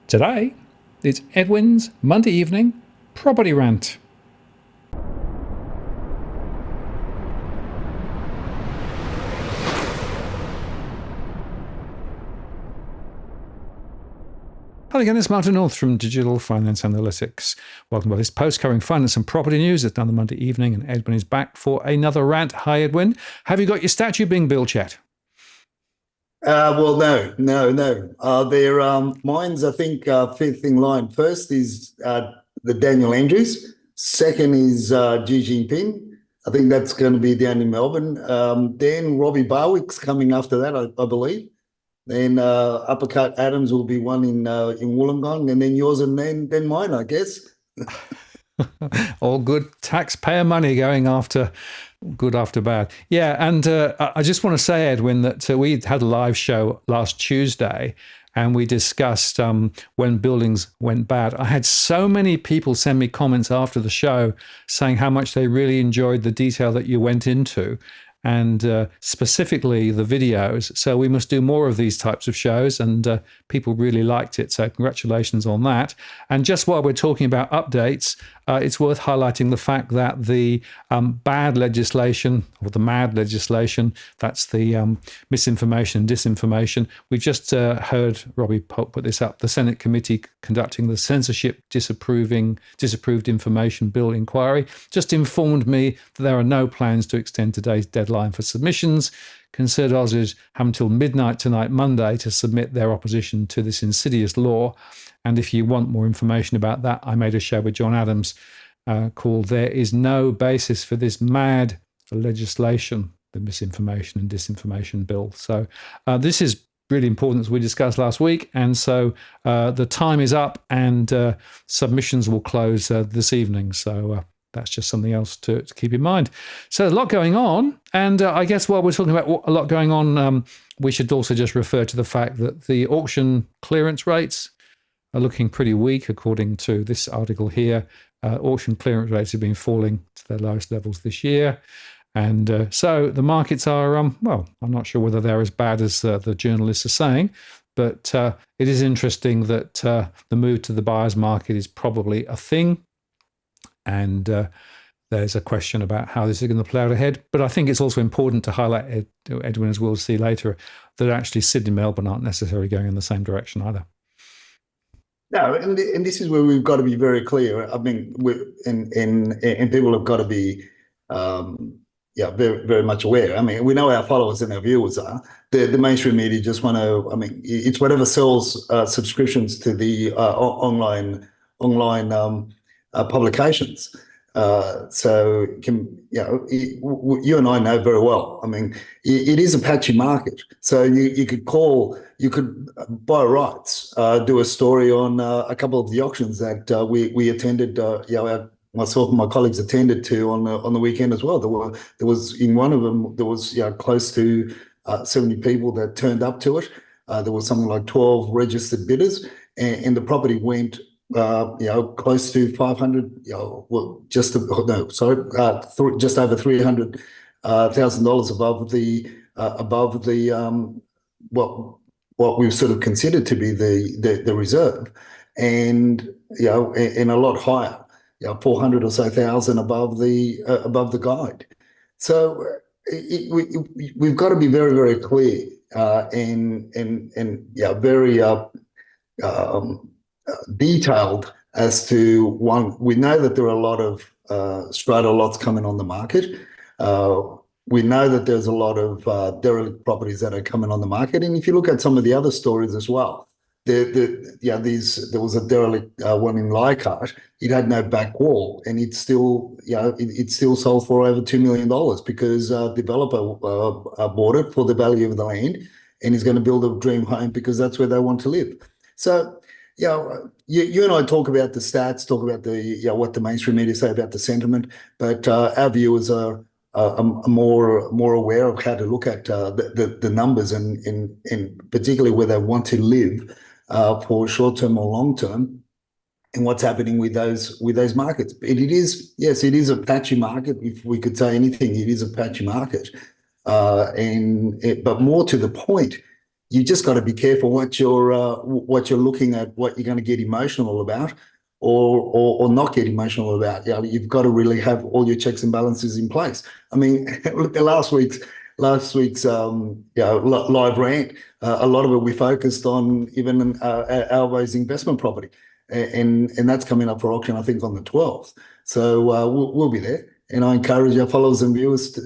Today, it's Edwin's Monday evening property rant. Hello again, it's Martin North from Digital Finance Analytics. Welcome to this post covering finance and property news. It's done the Monday evening, and Edwin is back for another rant. Hi, Edwin. Have you got your statue being built yet? Well, no. Mine's, I think, fifth in line. First is the Daniel Andrews. Second is Xi Jinping. I think that's going to be down in Melbourne. Then Robbie Barwick's coming after that, I believe. Then Uppercut Adams will be one in Wollongong, and then yours, and then mine, I guess. All good taxpayer money going after good after bad. Yeah, and I just want to say, Edwin, that we had a live show last Tuesday and we discussed when buildings went bad. I had so many people send me comments after the show saying how much they really enjoyed the detail that you went into, and specifically the videos. So we must do more of these types of shows, and people really liked it. So congratulations on that. And just while we're talking about updates, it's worth highlighting the fact that the bad legislation, or the MAD legislation, that's the misinformation and disinformation. We just heard Robbie Pope put this up. The Senate committee conducting the censorship disapproved information bill inquiry just informed me that there are no plans to extend today's deadline for submissions. Concerned Aussies have until midnight tonight, Monday, to submit their opposition to this insidious law. And if you want more information about that, I made a show with John Adams called "There is No Basis for This Mad Legislation," the misinformation and disinformation bill. So this is really important, as we discussed last week. And so the time is up, and submissions will close this evening. So that's just something else to keep in mind. So a lot going on. And I guess while we're talking about a lot going on, we should also just refer to the fact that the auction clearance rates are looking pretty weak, according to this article here. Auction clearance rates have been falling to their lowest levels this year. And so the markets are, well, I'm not sure whether they're as bad as the journalists are saying, but it is interesting that the move to the buyer's market is probably a thing. And there's a question about how this is going to play out ahead. But I think it's also important to highlight, Edwin, as we'll see later, that actually Sydney and Melbourne aren't necessarily going in the same direction either. No, and this is where we've got to be very clear. I mean, and people have got to be, very, very much aware. I mean, we know our followers and our viewers are. The mainstream media just want to, I mean, it's whatever sells subscriptions to the online publications. So you and I know very well. I mean, it is a patchy market. So you could buy rights, do a story on a couple of the auctions that we attended. Myself and my colleagues attended to on the weekend as well. There was in one of them there was close to 70 people that turned up to it. There was something like 12 registered bidders, and the property went close to 500. Just over $300,000 above the what we've sort of considered to be the reserve, and and a lot higher. 400 or so thousand above the guide. So we've got to be very, very clear and very detailed as to one. We know that there are a lot of strata lots coming on the market. We know that there's a lot of derelict properties that are coming on the market, and if you look at some of the other stories as well. There was a derelict one in Leichhardt. It had no back wall, and it still sold for over $2 million because a developer bought it for the value of the land, and is going to build a dream home because that's where they want to live. So, you and I talk about the stats, talk about the what the mainstream media say about the sentiment, but our viewers are more aware of how to look at the numbers and particularly where they want to live. For short term or long term, and what's happening with those markets. It is a patchy market. If we could say anything, it is a patchy market. But more to the point, you just got to be careful what you're looking at, what you're going to get emotional about, or not get emotional about. You've got to really have all your checks and balances in place. I mean, look at last week's live rant. A lot of it we focused on even Albo's investment property, and that's coming up for auction, I think, on the 12th. So we'll be there. And I encourage our followers and viewers to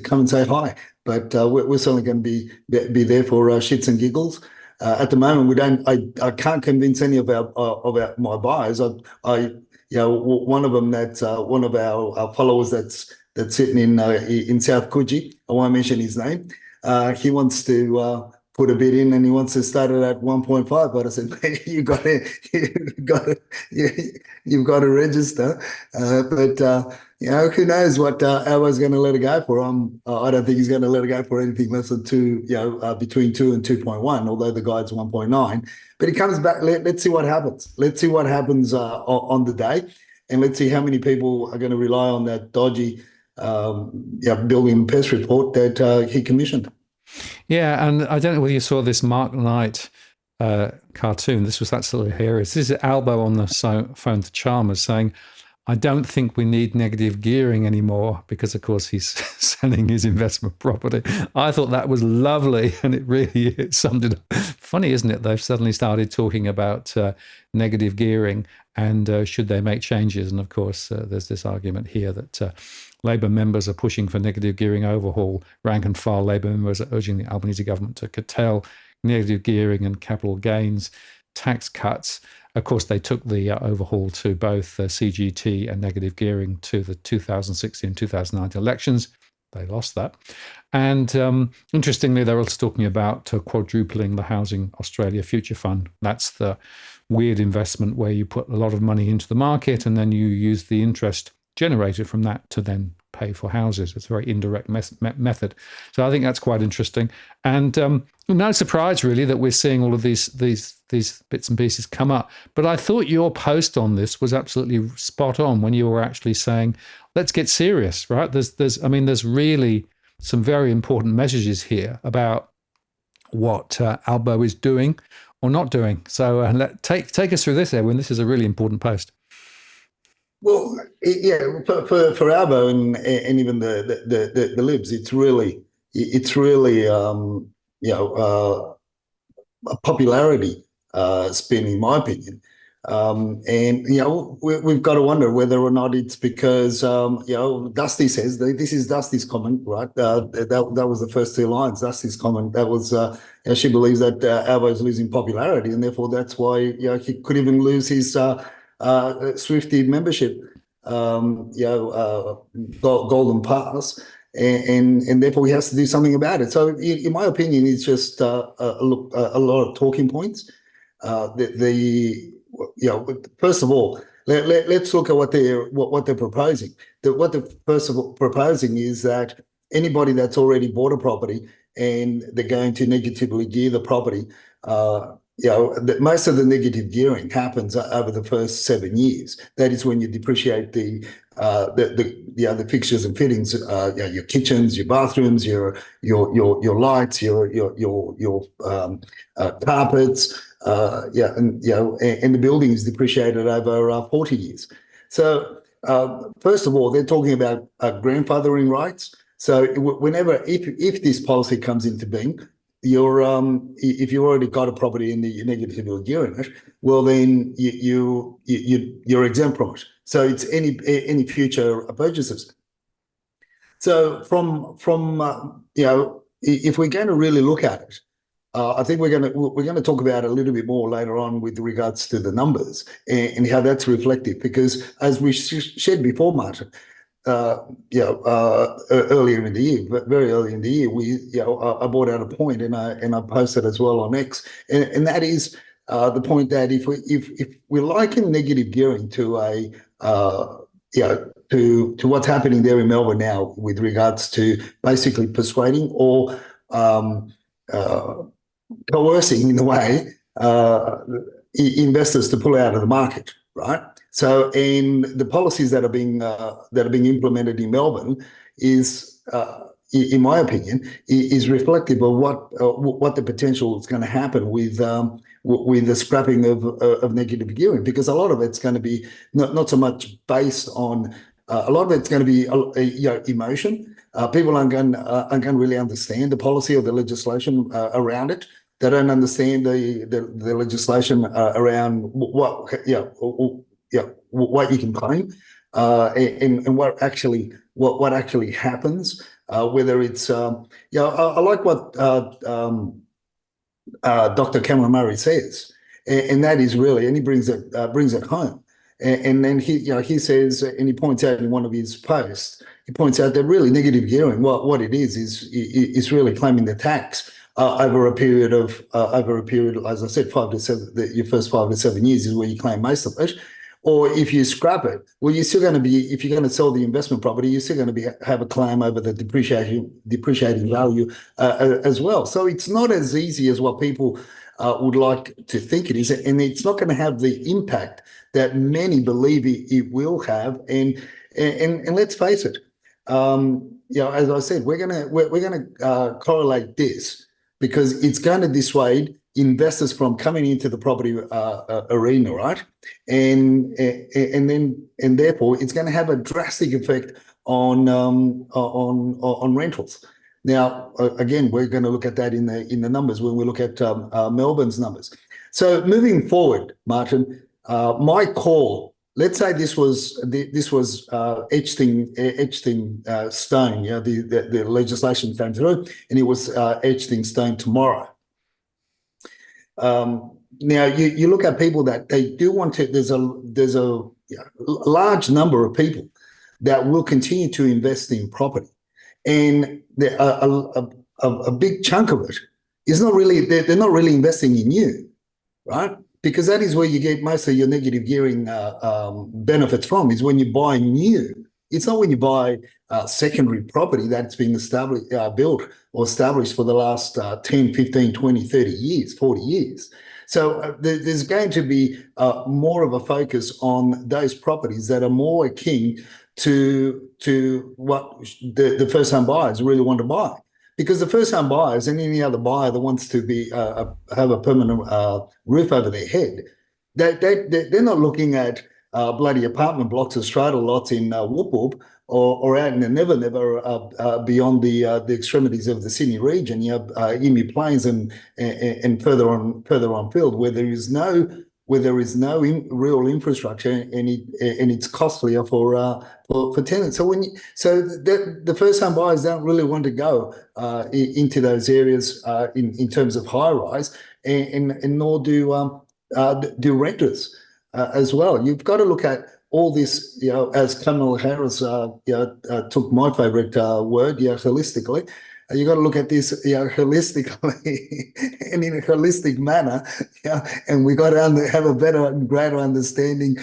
come and say hi. But we're certainly going to be there for shits and giggles. At the moment, we don't. I can't convince any of my buyers. One of them that's one of our followers that's sitting in South Coogee. I won't mention his name. He wants to put a bid in, and he wants to start it at 1.5. But I said, mate, you've got to register. Who knows what Albo's going to let it go for? I don't think he's going to let it go for anything less than between 2 and 2.1, although the guide's 1.9. But he comes back. Let's see what happens. Let's see what happens on the day, and let's see how many people are going to rely on that dodgy building pest report that he commissioned. Yeah, and I don't know whether you saw this Mark Knight cartoon. This was absolutely hilarious. This is Albo on the phone to Chalmers saying, I don't think we need negative gearing anymore because, of course, he's selling his investment property. I thought that was lovely, and it summed it up. Funny, isn't it? They've suddenly started talking about negative gearing and should they make changes. And, of course, there's this argument here that Labour members are pushing for negative gearing overhaul. Rank and file Labour members are urging the Albanese government to curtail negative gearing and capital gains tax cuts. Of course, they took the overhaul to both CGT and negative gearing to the 2016-2019 elections. They lost that. And interestingly, they're also talking about quadrupling the Housing Australia Future Fund. That's the weird investment where you put a lot of money into the market and then you use the interest generated from that to then pay for houses. It's a very indirect method. So I think that's quite interesting. And no surprise, really, that we're seeing all of these bits and pieces come up. But I thought your post on this was absolutely spot on when you were actually saying, let's get serious, right? There's really some very important messages here about what Albo is doing or not doing. So take us through this, Edwin. This is a really important post. Well, yeah, for Albo and even the Libs, it's really a popularity spin, in my opinion. And we've got to wonder whether or not it's because Dusty says this is Dusty's comment, right? That was the first two lines. Dusty's comment, that was she believes that Albo's losing popularity, and therefore that's why he could even lose his Swifty membership, golden pass, and therefore he has to do something about it. So, in my opinion, it's just a lot of talking points. First of all, let's look at what they're proposing. What they're first of all proposing is that anybody that's already bought a property and they're going to negatively gear the property. Most of the negative gearing happens over the first 7 years. That is when you depreciate the fixtures and fittings, your kitchens, your bathrooms, your lights, your carpets, and the building is depreciated over 40 years. So first of all, they're talking about grandfathering rights. So if this policy comes into being, if you already got a property and you're negatively gearing it, well then you're exempt from it. So it's any future purchases. So from if we're going to really look at it, I think we're going to talk about it a little bit more later on with regards to the numbers and how that's reflective. Because as we shared before, Martin, earlier in the year, but very early in the year, I brought out a point and I posted as well on X, and that is the point that if we liken negative gearing to to what's happening there in Melbourne now with regards to basically persuading or coercing in a way investors to pull out of the market, right? So, in the policies that are being implemented in Melbourne is, in my opinion, is reflective of what the potential is going to happen with the scrapping of negative gearing, because a lot of it's going to be not so much based on a lot of it's going to be emotion. People aren't going to really understand the policy or the legislation around it. They don't understand the legislation around what what you can claim and what actually happens. Whether it's I like what Dr. Cameron Murray says, and that is really, and he brings it home. And then he says, and he points out in one of his posts, he points out that really negative gearing, what it is really claiming the tax over a period, as I said, 5 to 7. Your first 5 to 7 years is where you claim most of it. Or if you scrap it, well, you're still going to be, if you're going to sell the investment property, you're still going to have a claim over the depreciating value as well. So it's not as easy as what people would like to think it is, and it's not going to have the impact that many believe it will have. And let's face it, as I said, we're gonna correlate this because it's going to dissuade investors from coming into the property arena, right? And therefore it's going to have a drastic effect on rentals. Now, again, we're going to look at that in the numbers when we look at Melbourne's numbers. So moving forward, Martin, my call. Let's say this was etched in stone. The legislation came through, and it was etched in stone tomorrow. Now you look at people that they do want to. There's a large number of people that will continue to invest in property, and a big chunk of it is not really. They're not really investing in you, right? Because that is where you get most of your negative gearing benefits from, is when you buy new. It's not when you buy secondary property that's been built or established for the last 10, 15, 20, 30 years, 40 years. So there's going to be more of a focus on those properties that are more akin to what the first-time buyers really want to buy. Because the first-time buyers and any other buyer that wants to have a permanent roof over their head, they're not looking at bloody apartment blocks or strata lots in Whoop Whoop or out in the Never beyond the extremities of the Sydney region. You have Emu Plains and further on field where there is no real infrastructure, and it's costlier for tenants. So the first-time buyers don't really want to go into those areas in terms of high rise, and nor do renters as well. You've got to look at all this, as Kamala Harris took my favorite word, holistically. You got to look at this, holistically and in a holistic manner, and we got to have a better and greater understanding,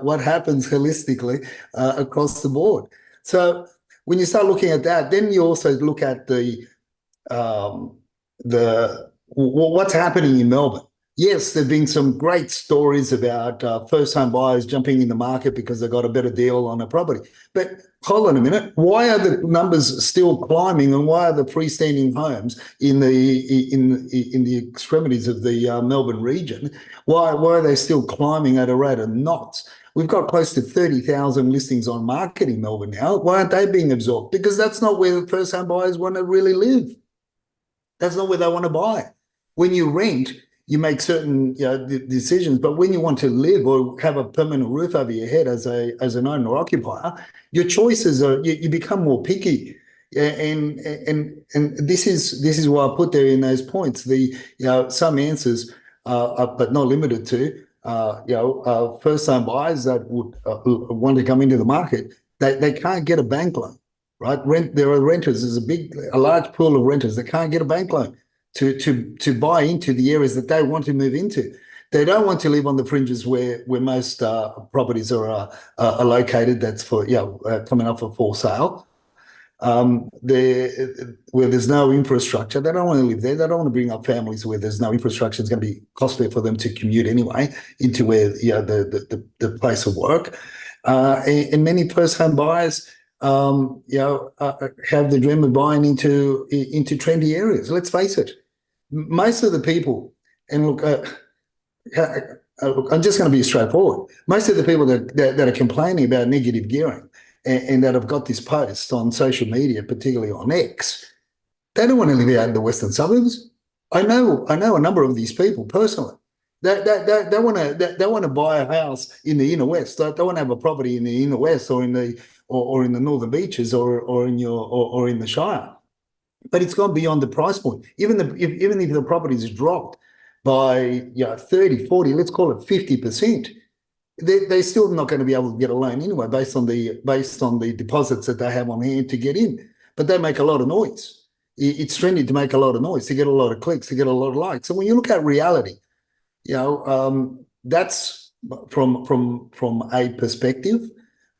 what happens holistically across the board. So when you start looking at that, then you also look at what's happening in Melbourne. Yes, there have been some great stories about first-time buyers jumping in the market because they got a better deal on a property. But hold on a minute, why are the numbers still climbing, and why are the freestanding homes in the extremities of the Melbourne region, why are they still climbing at a rate of knots? We've got close to 30,000 listings on market in Melbourne now. Why aren't they being absorbed? Because that's not where the first-time buyers want to really live. That's not where they want to buy. When you rent, you make certain decisions, but when you want to live or have a permanent roof over your head as an owner occupier, your choices are, you become more picky, and this is why I put there in those points some answers, but not limited to first-time buyers that would want to come into the market. They can't get a bank loan, right? There are renters. There's a large pool of renters that can't get a bank loan to buy into the areas that they want to move into. They don't want to live on the fringes where most properties are located. That's for coming up for sale. Where there's no infrastructure, they don't want to live there. They don't want to bring up families where there's no infrastructure. It's going to be costly for them to commute anyway into where the place of work. And many first home buyers have the dream of buying into trendy areas. Let's face it, most of the people, and look, look, I'm just going to be straightforward. Most of the people that are complaining about negative gearing and that have got this post on social media, particularly on X, they don't want to live out in the western suburbs. I know a number of these people personally. They want to buy a house in the inner west. They want to have a property in the inner west or in the northern beaches or in the Shire. But it's gone beyond the price point. Even if the property is dropped by 30, 40, let's call it 50%, they're still not going to be able to get a loan anyway based on the deposits that they have on hand to get in. But they make a lot of noise. It's trendy to make a lot of noise, to get a lot of clicks, to get a lot of likes. So when you look at reality, that's from a perspective.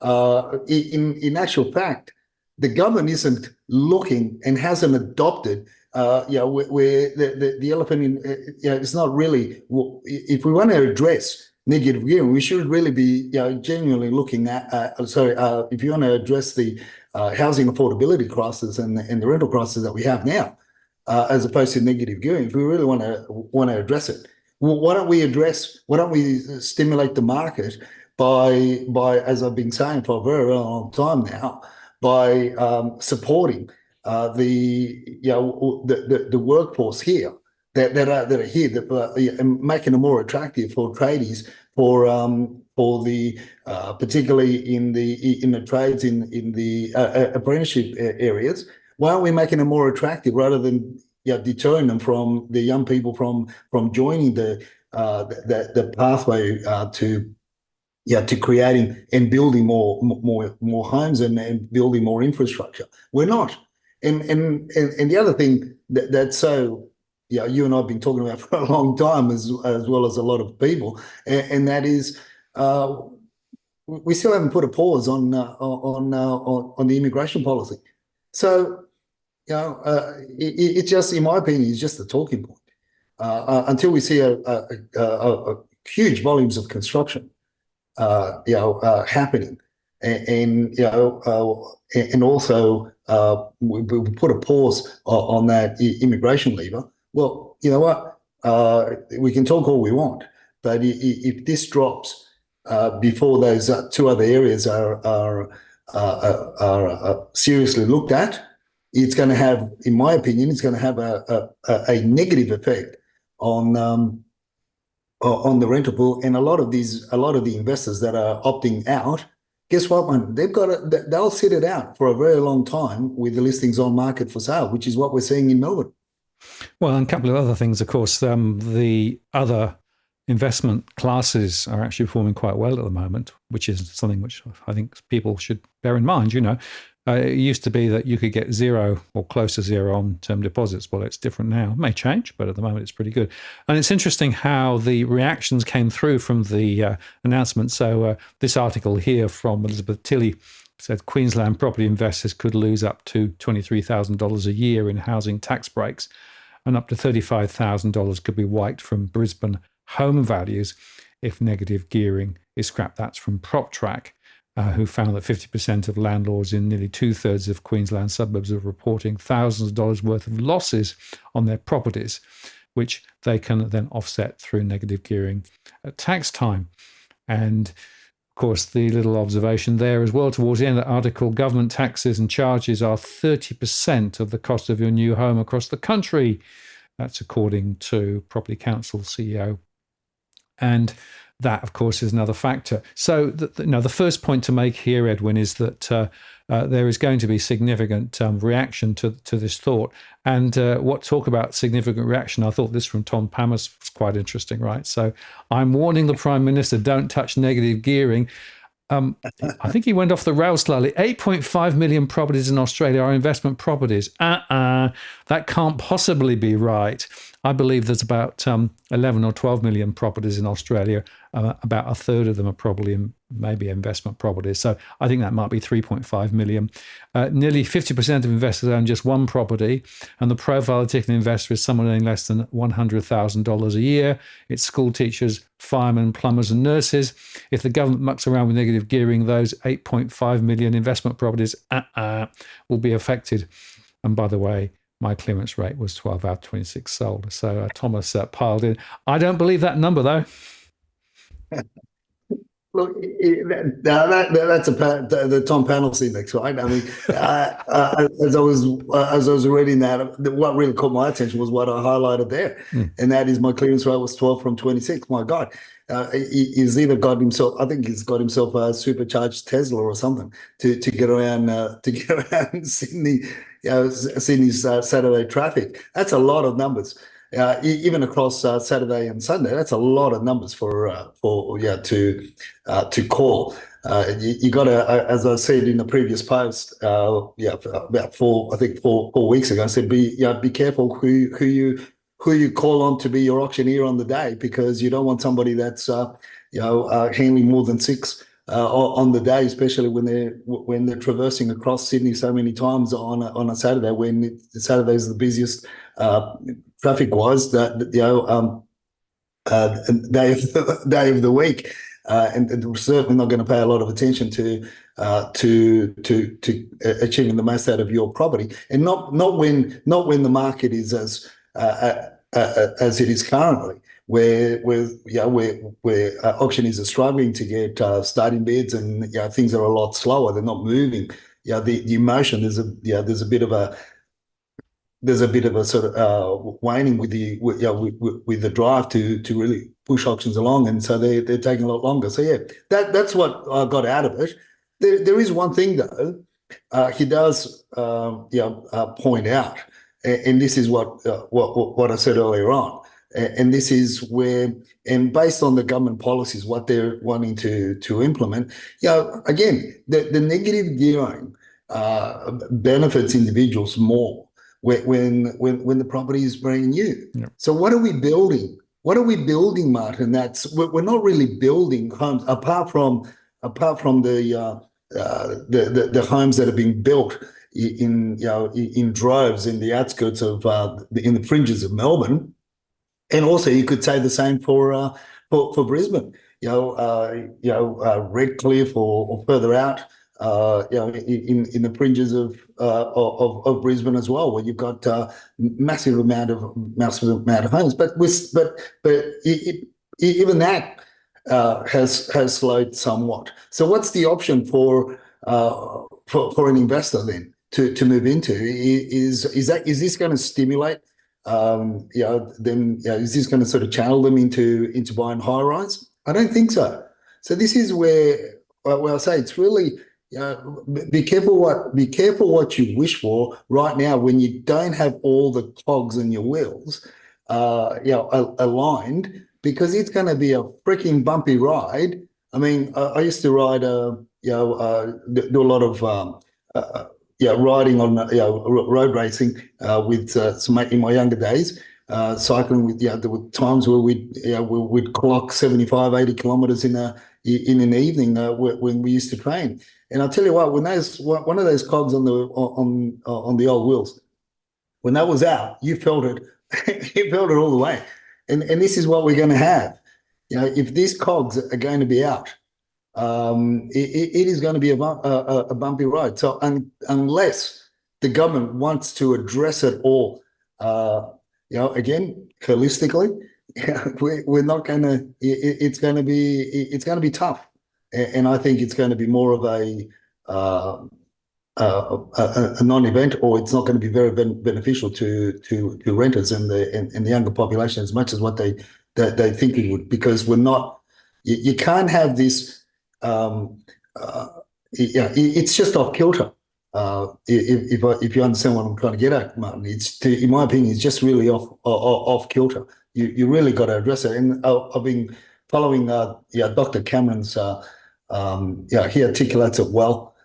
In actual fact, the government isn't looking and hasn't adopted. Where the elephant in, it's not really. If we want to address negative gearing, we should really be genuinely looking at. If you want to address the housing affordability crisis and the rental crisis that we have now, as opposed to negative gearing, if we really want to address it, well, why don't we stimulate the market by as I've been saying for a very, very long time now, by supporting the workforce here that are here, and making it more attractive for tradies, for the particularly in the trades in the apprenticeship areas. Why aren't we making it more attractive rather than deterring them from the young people from joining the pathway to creating and building more homes and building more infrastructure? We're not. And the other thing that's so you and I have been talking about for a long time, as well as a lot of people, and that is we still haven't put a pause on the immigration policy. So it just, in my opinion, is just a talking point until we see a huge volumes of construction happening, and also we put a pause on that immigration lever. Well, you know what? We can talk all we want, but if this drops before those two other areas are seriously looked at, it's going to have, in my opinion, it's going to have a negative effect on the rental pool. And a lot of the investors that are opting out, guess what, man? They'll sit it out for a very long time with the listings on market for sale, which is what we're seeing in Melbourne. Well, and a couple of other things, of course. The other investment classes are actually performing quite well at the moment, which is something which I think people should bear in mind. It used to be that you could get zero or close to zero on term deposits. Well, it's different now. It may change, but at the moment it's pretty good. And it's interesting how the reactions came through from the announcement. So this article here from Elizabeth Tilley said Queensland property investors could lose up to $23,000 a year in housing tax breaks, and up to $35,000 could be wiped from Brisbane home values if negative gearing is scrapped. That's from PropTrack, who found that 50% of landlords in nearly 2/3 of Queensland suburbs are reporting thousands of dollars worth of losses on their properties, which they can then offset through negative gearing at tax time. And of course, the little observation there as well towards the end of the article, government taxes and charges are 30% of the cost of your new home across the country. That's according to Property Council CEO. And that, of course, is another factor. So the first point to make here, Edwin, is that there is going to be significant reaction to this thought. And talk about significant reaction, I thought this from Tom Pamas was quite interesting, right? So I'm warning the Prime Minister, don't touch negative gearing. I think he went off the rails slightly. 8.5 million properties in Australia are investment properties. That can't possibly be right. I believe there's about 11 or 12 million properties in Australia. About a third of them are probably maybe investment properties. So I think that might be 3.5 million. Nearly 50% of investors own just one property, and the profile of a typical investor is someone earning less than $100,000 a year. It's school teachers, firemen, plumbers, and nurses. If the government mucks around with negative gearing, those 8.5 million investment properties will be affected. And by the way, my clearance rate was 12 out of 26 sold. So Thomas piled in. I don't believe that number, though. Look, that's the Tom Panels index, right? I mean, as I was reading that, what really caught my attention was what I highlighted there, and that is my clearance rate was 12 from 26. My God, he's either got himself, I think he's got himself a supercharged Tesla or something to get around Sydney, Sydney's Saturday traffic. That's a lot of numbers. Even across Saturday and Sunday, that's a lot of numbers to call. You got to, as I said in the previous post, about four weeks ago, I said be careful who you call on to be your auctioneer on the day, because you don't want somebody that's handling more than six on the day, especially when they're traversing across Sydney so many times on a Saturday, when Saturday is the busiest traffic-wise, day of the week, and we're certainly not going to pay a lot of attention to achieving the most out of your property, and not when the market is as it is currently, where auctioneers are struggling to get starting bids, and things are a lot slower. They're not moving. The emotion, there's a bit of a sort of waning with the drive to really push auctions along, and so they're taking a lot longer. So that's what I got out of it. There is one thing though, he does point out, and this is what I said earlier on, and this is where, and based on the government policies, what they're wanting to implement, again, the negative gearing benefits individuals more when the property is brand new. Yeah. So what are we building? What are we building, Martin? We're not really building homes apart from the homes that are being built in droves in the outskirts of in the fringes of Melbourne, and also you could say the same for Brisbane. Redcliffe or further out. In the fringes of Brisbane as well, where you've got massive amount of homes, but even that has slowed somewhat. So what's the option for an investor then to move into? Is this going to stimulate? Is this going to sort of channel them into buying high rise? I don't think so. So this is where I say it's really. Be careful what you wish for right now, when you don't have all the cogs in your wheels aligned, because it's going to be a freaking bumpy ride. I mean, I used to ride do a lot of riding on road racing with some in my younger days, cycling with there were times where we'd clock 75, 80 kilometers in an evening when we used to train. And I'll tell you what, when one of those cogs on the old wheels, when that was out, you felt it. You felt it all the way. And this is what we're going to have. If these cogs are going to be out, it is going to be a bumpy ride. So unless the government wants to address it all, again, holistically, we're not going to. It's going to be tough. And I think it's going to be more of a non-event, or it's not going to be very beneficial to renters and the younger population as much as what they think it would, because we're not. You can't have this. It's just off kilter. If you understand what I'm trying to get at, Martin, in my opinion, it's just really off kilter. You really got to address it. And I've been following Dr. Cameron's. He articulates it well.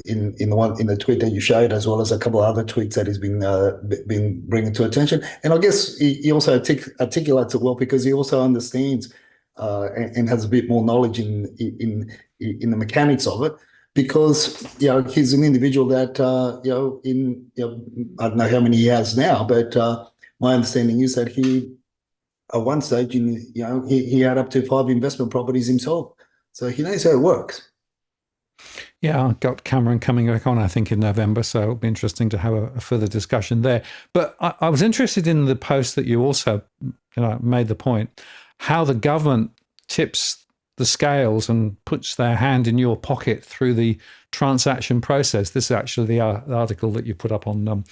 in the tweet that you showed, as well as a couple of other tweets that he's been bringing to attention. And I guess he also articulates it well because he also understands and has a bit more knowledge in the mechanics of it. Because he's an individual that I don't know how many he has now, but my understanding is that he at one stage he had up to 5 investment properties himself, so he knows how it works. Yeah, I've got Cameron coming back on, I think, in November, so it'll be interesting to have a further discussion there. But I was interested in the post that you also made the point, how the government tips the scales and puts their hand in your pocket through the transaction process. This is actually the article that you put up on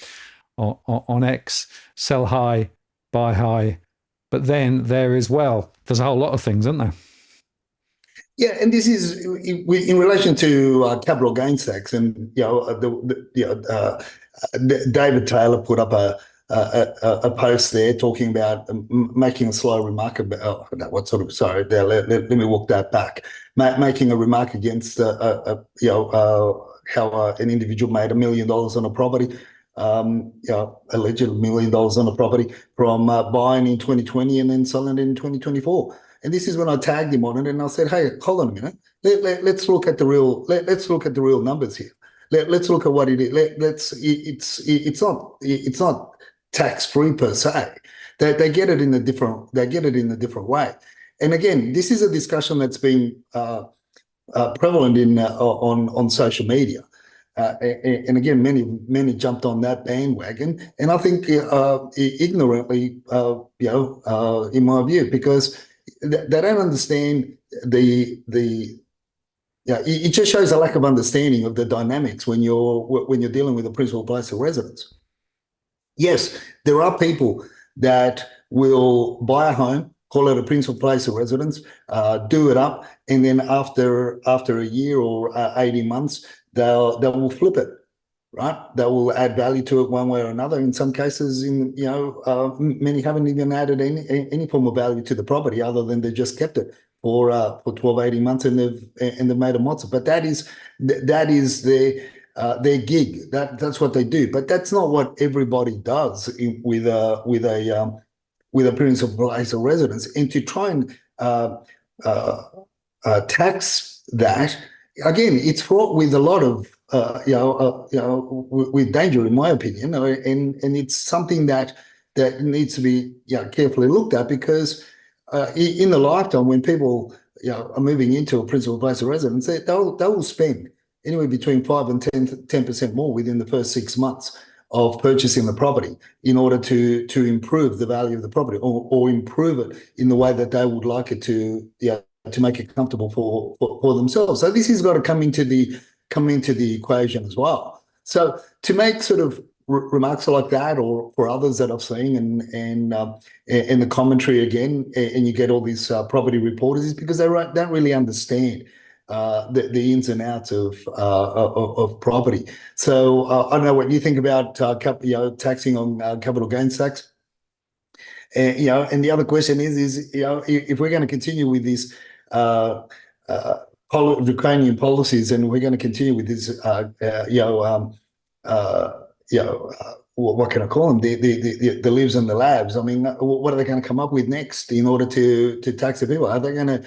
X, sell high, buy high. But then there is, there's a whole lot of things, isn't there? Yeah, and this is in relation to capital gains tax, and David Taylor put up a post there talking about making a slow remark about let me walk that back. Making a remark against how an individual made $1 million on a property, alleged $1 million on a property from buying in 2020 and then selling it in 2024. And this is when I tagged him on it, and I said, "Hey, hold on a minute. Let's look at the real. Let's look at the real numbers here. Let's look at what it is. It's not tax free per se. They get it in a different. They get it in a different way. And again, this is a discussion that's been prevalent on social media. And again, many jumped on that bandwagon, and I think ignorantly, in my view, because they don't understand it just shows a lack of understanding of the dynamics when you're dealing with a principal place of residence. Yes, there are people that will buy a home, call it a principal place of residence, do it up, and then after a year or 18 months, they will flip it. Right, they will add value to it one way or another. In some cases, many haven't even added any form of value to the property other than they just kept it for 12, 18 months and they've made a mozza. But that is their gig. That's what they do. But that's not what everybody does with a principal place of residence. And to try and tax that, again, it's fraught with a lot of with danger, in my opinion, and it's something that needs to be carefully looked at, because in the lifetime, when people are moving into a principal place of residence, they will spend anywhere between 5 and 10% more within the first 6 months of purchasing the property in order to improve the value of the property or improve it in the way that they would like it to make it comfortable for themselves. So this has got to come into the equation as well. So to make sort of remarks like that, or for others that I've seen, and the commentary again, and you get all these property reporters, is because they don't really understand the ins and outs of property. So I don't know what you think about taxing on capital gains tax. And the other question is if we're going to continue with this Ukrainian policies, and we're going to continue with this, what can I call them? The lives and the labs. I mean, what are they going to come up with next in order to tax the people? Are they going to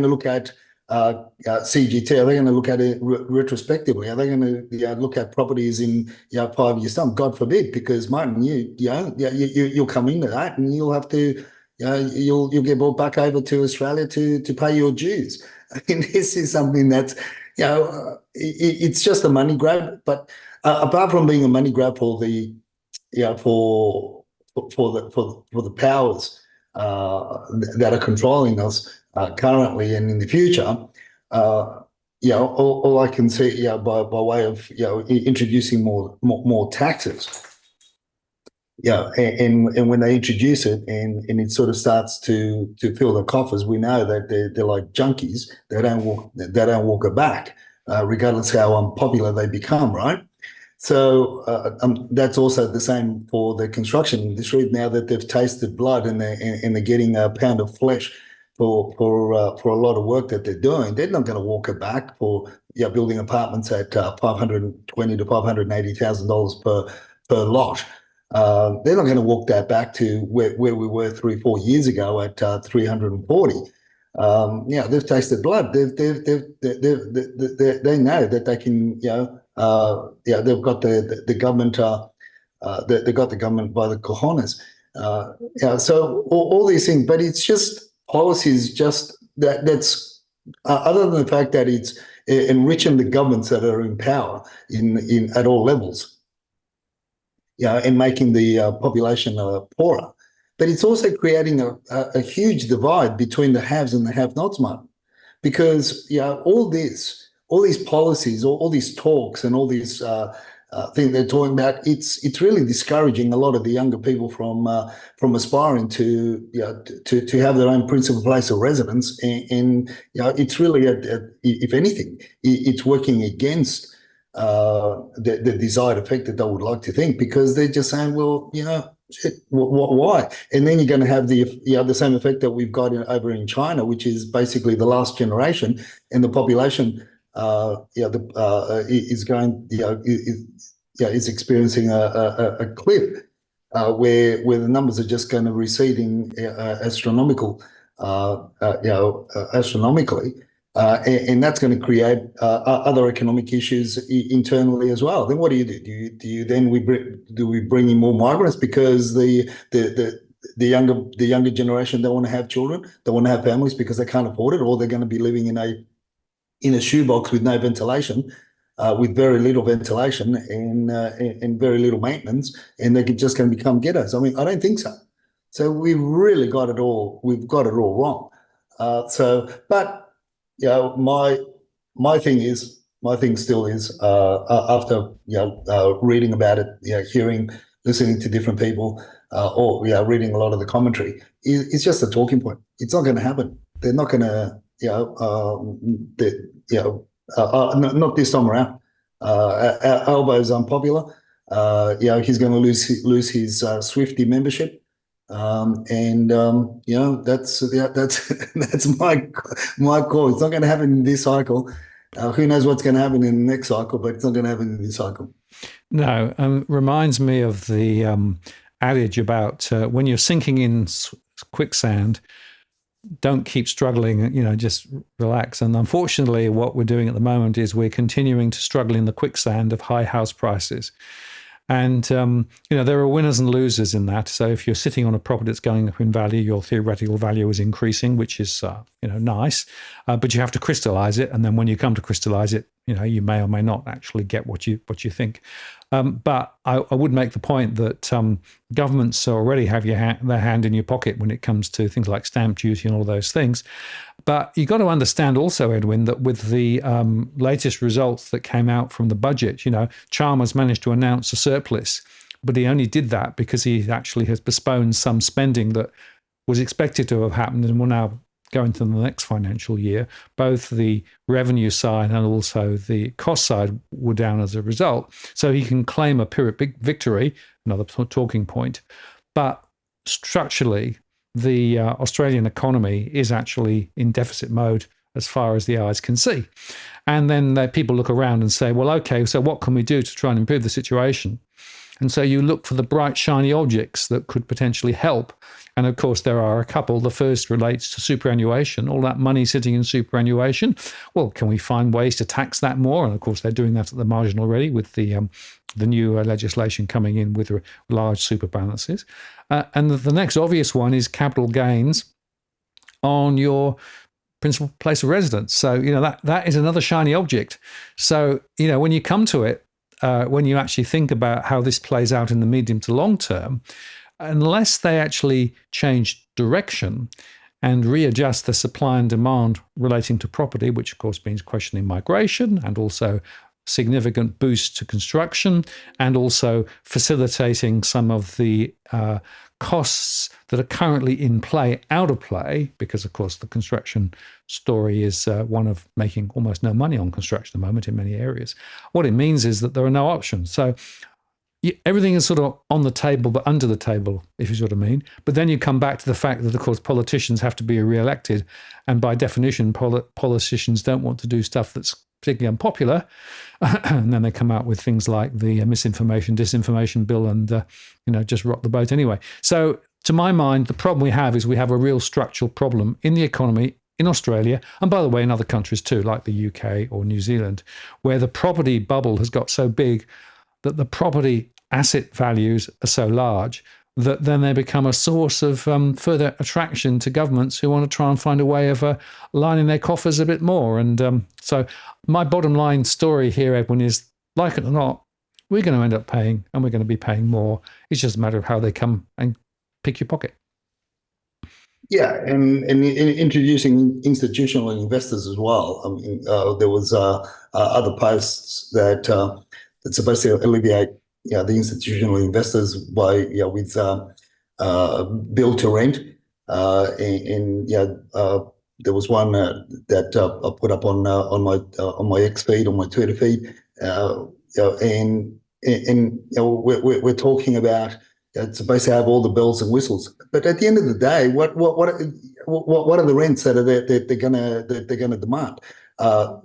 look at CGT? Are they going to look at it retrospectively? Are they going to look at properties in 5 years' time? God forbid, because Martin, you'll come into that, and you'll have to you'll get brought back over to Australia to pay your dues. I mean, this is something that's it's just a money grab. But apart from being a money grab for the for the powers that are controlling us currently and in the future, all I can see, by way of introducing more taxes, and when they introduce it and it sort of starts to fill the coffers, we know that they're like junkies. They don't walk it back, regardless how unpopular they become, right? So that's also the same for the construction industry. Now that they've tasted blood and they're getting a pound of flesh for a lot of work that they're doing, they're not going to walk it back for building apartments at $520,000 to $580,000 per lot. They're not going to walk that back to where we were 3-4 years ago at 340. They've tasted blood. They know that they can. They've got the government. They got the government by the cojones. So all these things, but it's just policies. Just that's other than the fact that it's enriching the governments that are in power in at all levels. And making the population poorer. But it's also creating a huge divide between the haves and the have-nots, Martin. Because all these policies, all these talks, and all these things they're talking about, it's really discouraging a lot of the younger people from aspiring to have their own principal place of residence. And it's really, if anything, it's working against the desired effect that they would like to think, because they're just saying, well, shit, why? And then you're going to have the same effect that we've got over in China, which is basically the last generation, and the population is experiencing a cliff where the numbers are just going to receding astronomically. And that's going to create other economic issues internally as well. Then what do? Do we bring in more migrants because the younger generation don't want to have children, don't want to have families because they can't afford it, or they're going to be living in a shoebox with no ventilation, with very little ventilation and very little maintenance, and they're just going to become ghettos? I mean, I don't think so. So we've really got it all. We've got it all wrong. But my thing still is after reading about it, listening to different people, or reading a lot of the commentary, it's just a talking point. It's not going to happen. They're not going to, not this time around. Albo's unpopular. He's going to lose his Swifty membership. That's my call. It's not going to happen in this cycle. Who knows what's going to happen in the next cycle, but it's not going to happen in this cycle. No, reminds me of the adage about when you're sinking in quicksand, don't keep struggling, just relax. And unfortunately, what we're doing at the moment is we're continuing to struggle in the quicksand of high house prices. And, there are winners and losers in that. So if you're sitting on a property that's going up in value, your theoretical value is increasing, which is, nice. But you have to crystallize it. And then when you come to crystallize it, you may or may not actually get what you think. But I would make the point that governments already have their hand in your pocket when it comes to things like stamp duty and all those things. But you've got to understand also, Edwin, that with the latest results that came out from the budget, Chalmers managed to announce a surplus, but he only did that because he actually has postponed some spending that was expected to have happened and will now go into the next financial year. Both the revenue side and also the cost side were down as a result. So he can claim a Pyrrhic victory, another talking point. But structurally, the Australian economy is actually in deficit mode as far as the eyes can see. And then people look around and say, well, okay, so what can we do to try and improve the situation? And so you look for the bright, shiny objects that could potentially help. And of course, there are a couple. The first relates to superannuation, all that money sitting in superannuation. Well, can we find ways to tax that more? And of course, they're doing that at the margin already with the new legislation coming in with large super balances. And the next obvious one is capital gains on your principal place of residence. So, that is another shiny object. So, when you come to it, when you actually think about how this plays out in the medium to long term, unless they actually change direction and readjust the supply and demand relating to property, which of course means questioning migration and also significant boost to construction and also facilitating some of the costs that are currently in play out of play, because of course the construction story is one of making almost no money on construction at the moment in many areas. What it means is that there are no options. So everything is sort of on the table, but under the table, if you see what I mean. But then you come back to the fact that, of course, politicians have to be re-elected. And by definition, politicians don't want to do stuff that's particularly unpopular. And then they come out with things like the misinformation, disinformation bill, and just rock the boat anyway. So to my mind, the problem we have is we have a real structural problem in the economy in Australia, and by the way, in other countries too, like the UK or New Zealand, where the property bubble has got so big that the property asset values are so large that then they become a source of further attraction to governments who want to try and find a way of lining their coffers a bit more. And so my bottom line story here, Edwin, is, like it or not, we're going to end up paying, and we're going to be paying more. It's just a matter of how they come and pick your pocket. Yeah, and introducing institutional investors as well. I mean, there was other posts that that's supposed to alleviate the institutional investors by with build to rent, and there was one that I put up on my X feed, on my Twitter feed, and we're talking about. It's supposed to have all the bells and whistles, but at the end of the day, what are the rents that they're gonna demand?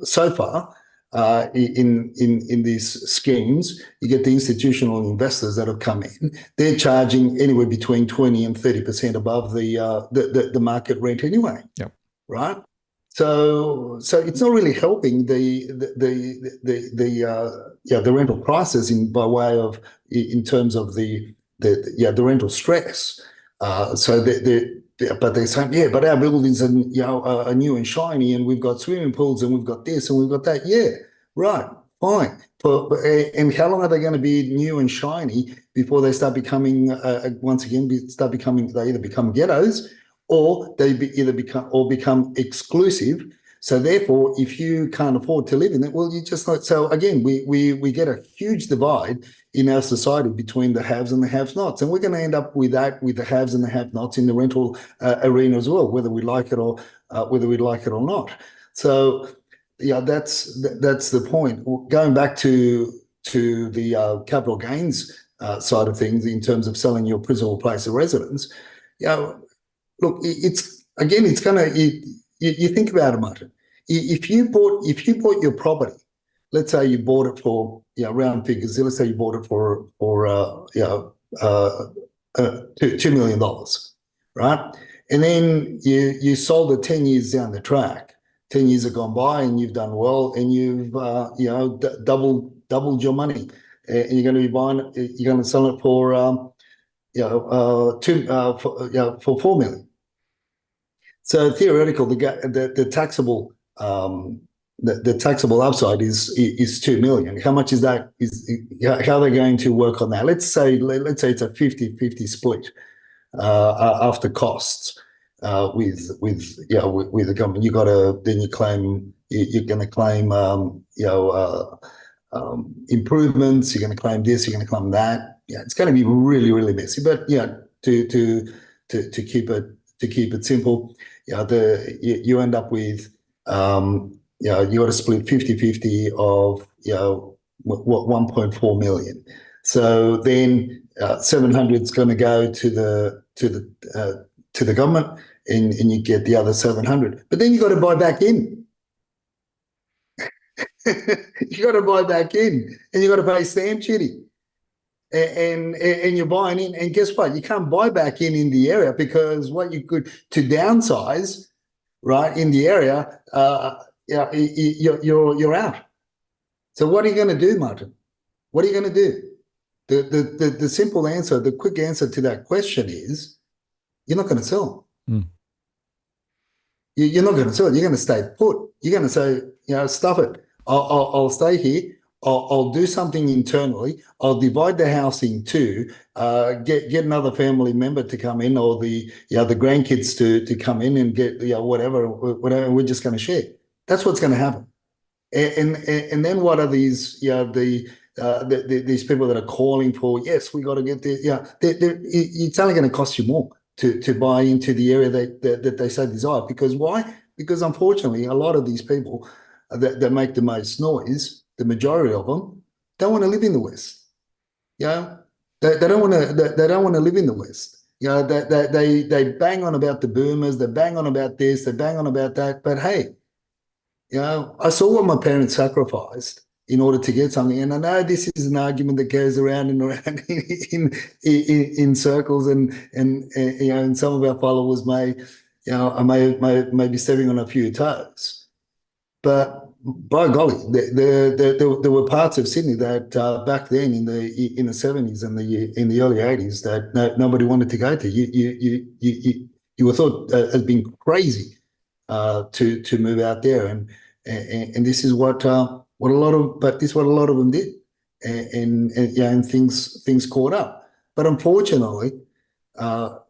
So far, in these schemes, you get the institutional investors that have come in. They're charging anywhere between 20 and 30% above the market rent anyway. Yep. Right. So it's not really helping the rental prices by way of in terms of the rental stress. But they're saying, but our buildings are new and shiny, and we've got swimming pools, and we've got this, and we've got that. Yeah, right, fine. And how long are they going to be new and shiny before they start becoming they either become ghettos, or they become exclusive. So therefore, if you can't afford to live in it, well, you just like, so again, we get a huge divide in our society between the haves and the have-nots, and we're going to end up with that, with the haves and the have-nots in the rental arena as well, whether we like it or not. So that's the point. Going back to the capital gains side of things in terms of selling your principal place of residence, look, it's gonna. You think about it, Martin. If you bought your property, let's say you bought it for round figures. Let's say you bought it for $2 million, right? And then you sold it 10 years down the track. 10 years have gone by, and you've done well, and you've doubled your money, and you're going to be buying. You're going to sell it for for $4 million. So theoretical, the taxable the taxable upside is 2 million. How much is that? How are they going to work on that? Let's say it's a 50-50 split after costs with the government. You're going to claim improvements. You're going to claim this. You're going to claim that. It's going to be really, really messy. But to keep it simple, you end up with you got to split 50-50 of 1.4 million. So then 700 is going to go to the government, and you get the other 700. But then you got to buy back in. You got to buy back in, and you got to pay stamp duty. And you're buying in, and guess what? You can't buy back in the area, because what you could to downsize, right, in the area, you're out. So what are you going to do, Martin? What are you going to do? The simple answer, the quick answer to that question is, you're not going to sell. Mm. You're not going to sell it. You're going to stay put. You're going to say, stuff it. I'll stay here. I'll do something internally. I'll divide the house in two. Get another family member to come in, or the grandkids to come in and get whatever. We're just going to share. That's what's going to happen. And then what are these these people that are calling for? Yes, we got to get there. It's only going to cost you more to buy into the area that they say desire. Because why? Because unfortunately, a lot of these people that make the most noise, the majority of them, don't want to live in the West. They don't want to. They don't want to live in the West. They bang on about the boomers. They bang on about this. They bang on about that. But hey, I saw what my parents sacrificed in order to get something, and I know this is an argument that goes around and around in circles, and some of our followers I may be stepping on a few toes, but by golly, there were parts of Sydney that back then in the 70s and in the early 80s that nobody wanted to go to. You were thought as being crazy to move out there, and this is what a lot of them did, and things caught up. But unfortunately, the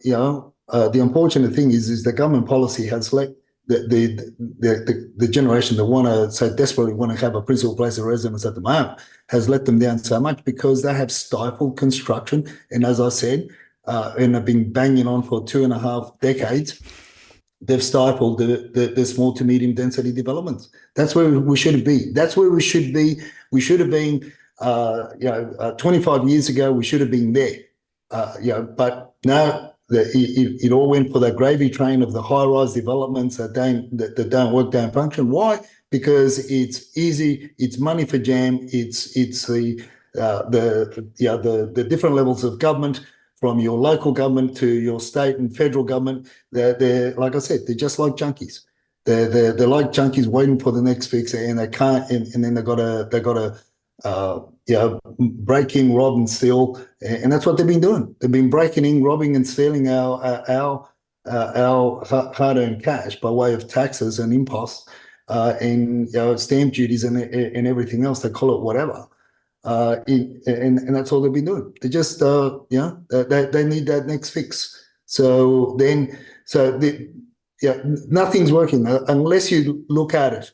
unfortunate thing is the government policy has let the generation that want to so desperately want to have a principal place of residence at the moment has let them down so much because they have stifled construction, and as I said, and have been banging on for 2.5 decades. They've stifled the small to medium density developments. That's where we should be. That's where we should be. We should have been, 25 years ago. We should have been there. But now it all went for that gravy train of the high-rise developments that don't work, don't function. Why? Because it's easy. It's money for jam. It's the different levels of government, from your local government to your state and federal government. They're like I said, they're just like junkies. They're like junkies waiting for the next fix, and they can't. And then they got to break in, rob, and steal, and that's what they've been doing. They've been breaking in, robbing, and stealing our hard-earned cash by way of taxes and imposts, and stamp duties and everything else. They call it whatever. And that's all they've been doing. They just, they need that next fix. Nothing's working unless you look at it.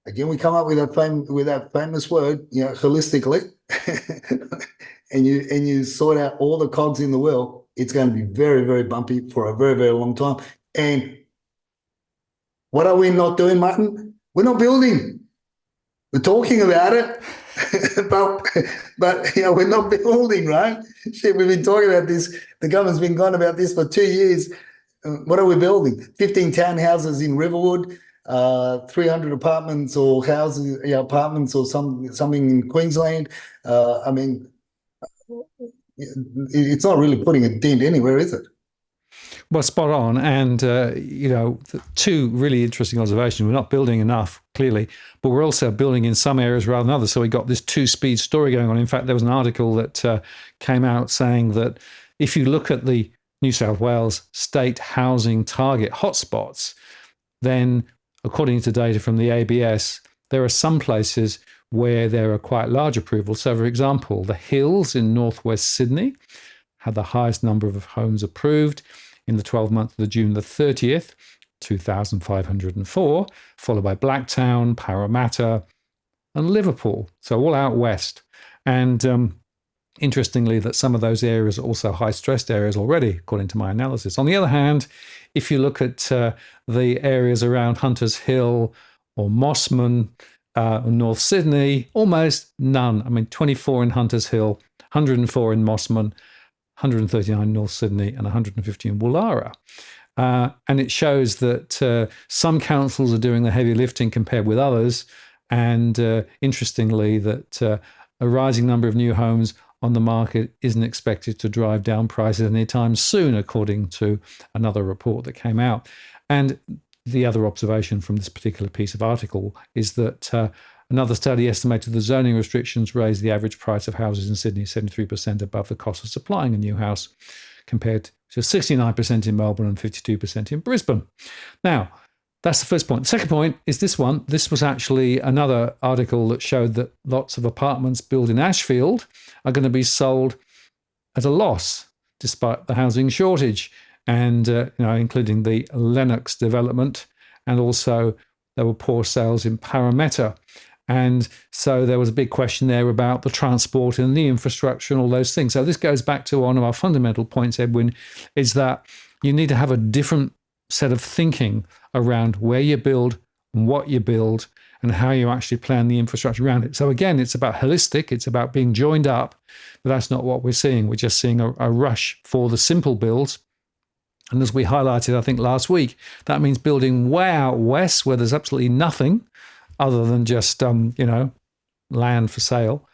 Again, we come up with that famous word, holistically, and you sort out all the cogs in the wheel. It's going to be very, very bumpy for a very, very long time. And what are we not doing, Martin? We're not building. We're talking about it. but we're not building, right? Shit, we've been talking about this. The government's been gone about this for 2 years. What are we building? 15 townhouses in Riverwood, 300 apartments or houses, apartments or something in Queensland. I mean, it's not really putting a dent anywhere, is it? Well, spot on. And, two really interesting observations. We're not building enough, clearly, but we're also building in some areas rather than others. So we got this two-speed story going on. In fact, there was an article that came out saying that if you look at the New South Wales state housing target hotspots, then according to data from the ABS, there are some places where there are quite large approvals. So, for example, the Hills in northwest Sydney had the highest number of homes approved in the 12 months of June the 30th, 2,504, followed by Blacktown, Parramatta, and Liverpool. So all out west. And interestingly, that some of those areas are also high-stressed areas already, according to my analysis. On the other hand, if you look at the areas around Hunters Hill or Mossman, North Sydney, almost none. I mean, 24 in Hunters Hill, 104 in Mossman, 139 in North Sydney, and 150 in Woollahra. And it shows that some councils are doing the heavy lifting compared with others. And interestingly, that a rising number of new homes on the market isn't expected to drive down prices anytime soon, according to another report that came out. And the other observation from this particular piece of article is that another study estimated the zoning restrictions raised the average price of houses in Sydney 73% above the cost of supplying a new house, compared to 69% in Melbourne and 52% in Brisbane. Now, that's the first point. The second point is this one. This was actually another article that showed that lots of apartments built in Ashfield are going to be sold at a loss, despite the housing shortage, and including the Lennox development, and also there were poor sales in Parramatta. And so there was a big question there about the transport and the infrastructure and all those things. So this goes back to one of our fundamental points, Edwin, is that you need to have a different set of thinking around where you build and what you build and how you actually plan the infrastructure around it. So again, it's about holistic, it's about being joined up, but that's not what we're seeing. We're just seeing a rush for the simple builds And as we highlighted, I think last week, that means building way out west where there's absolutely nothing other than just, land for sale.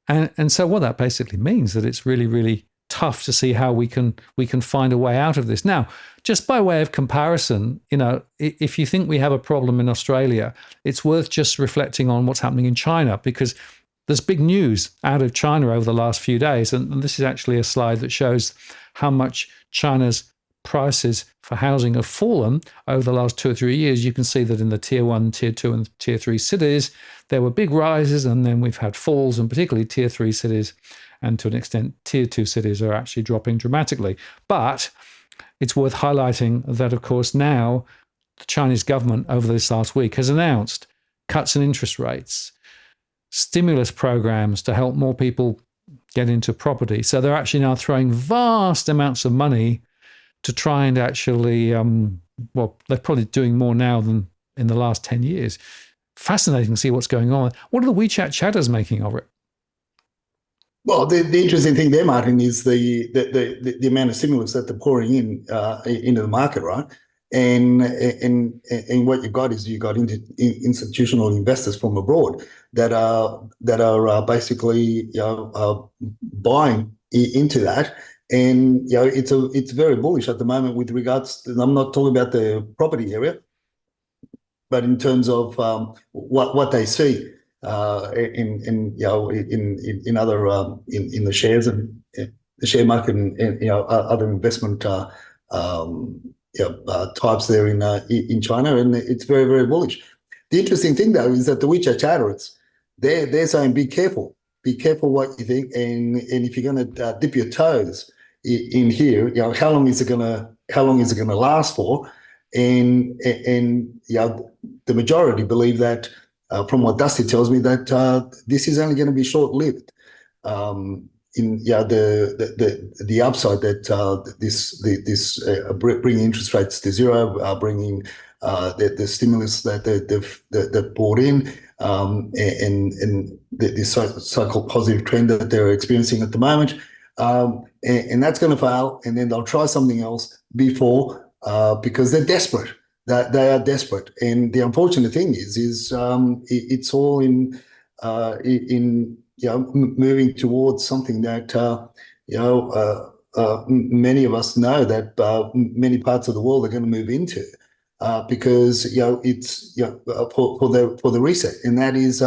And so what that basically means that it's really, really tough to see how we can find a way out of this. Now, just by way of comparison, if you think we have a problem in Australia, it's worth just reflecting on what's happening in China, because there's big news out of China over the last few days. And this is actually a slide that shows how much China's prices for housing have fallen over the last 2 or 3 years. You can see that in the tier 1, tier 2, and tier 3 cities, there were big rises, and then we've had falls, and particularly tier 3 cities, and to an extent, tier 2 cities are actually dropping dramatically. But it's worth highlighting that, of course, now the Chinese government over this last week has announced cuts in interest rates, stimulus programs to help more people get into property. So they're actually now throwing vast amounts of money to try and actually, they're probably doing more now than in the last 10 years. Fascinating to see what's going on. What are the WeChat chatters making of it? Well, the interesting thing there, Martin, is the amount of stimulus that they're pouring into the market, right? And what you've got is institutional investors from abroad that are basically buying into that. And it's very bullish at the moment with regards to, I'm not talking about the property area, but in terms of what they see in other in the shares and the share market and other investment types there in China, and it's very, very bullish. The interesting thing though is that the WeChat chatterers, they're saying be careful what you think, and if you're going to dip your toes in here, how long is it going to last for? And the majority believe that, from what Dusty tells me, that this is only going to be short-lived. In the upside that this bringing interest rates to zero, bringing the stimulus that they've brought in, and the so-called positive trend that they're experiencing at the moment, and that's going to fail, and then they'll try something else before. Because they're desperate. They are desperate, and the unfortunate thing is it's all in moving towards something that many of us know that many parts of the world are going to move into, because it's for the reset, and that is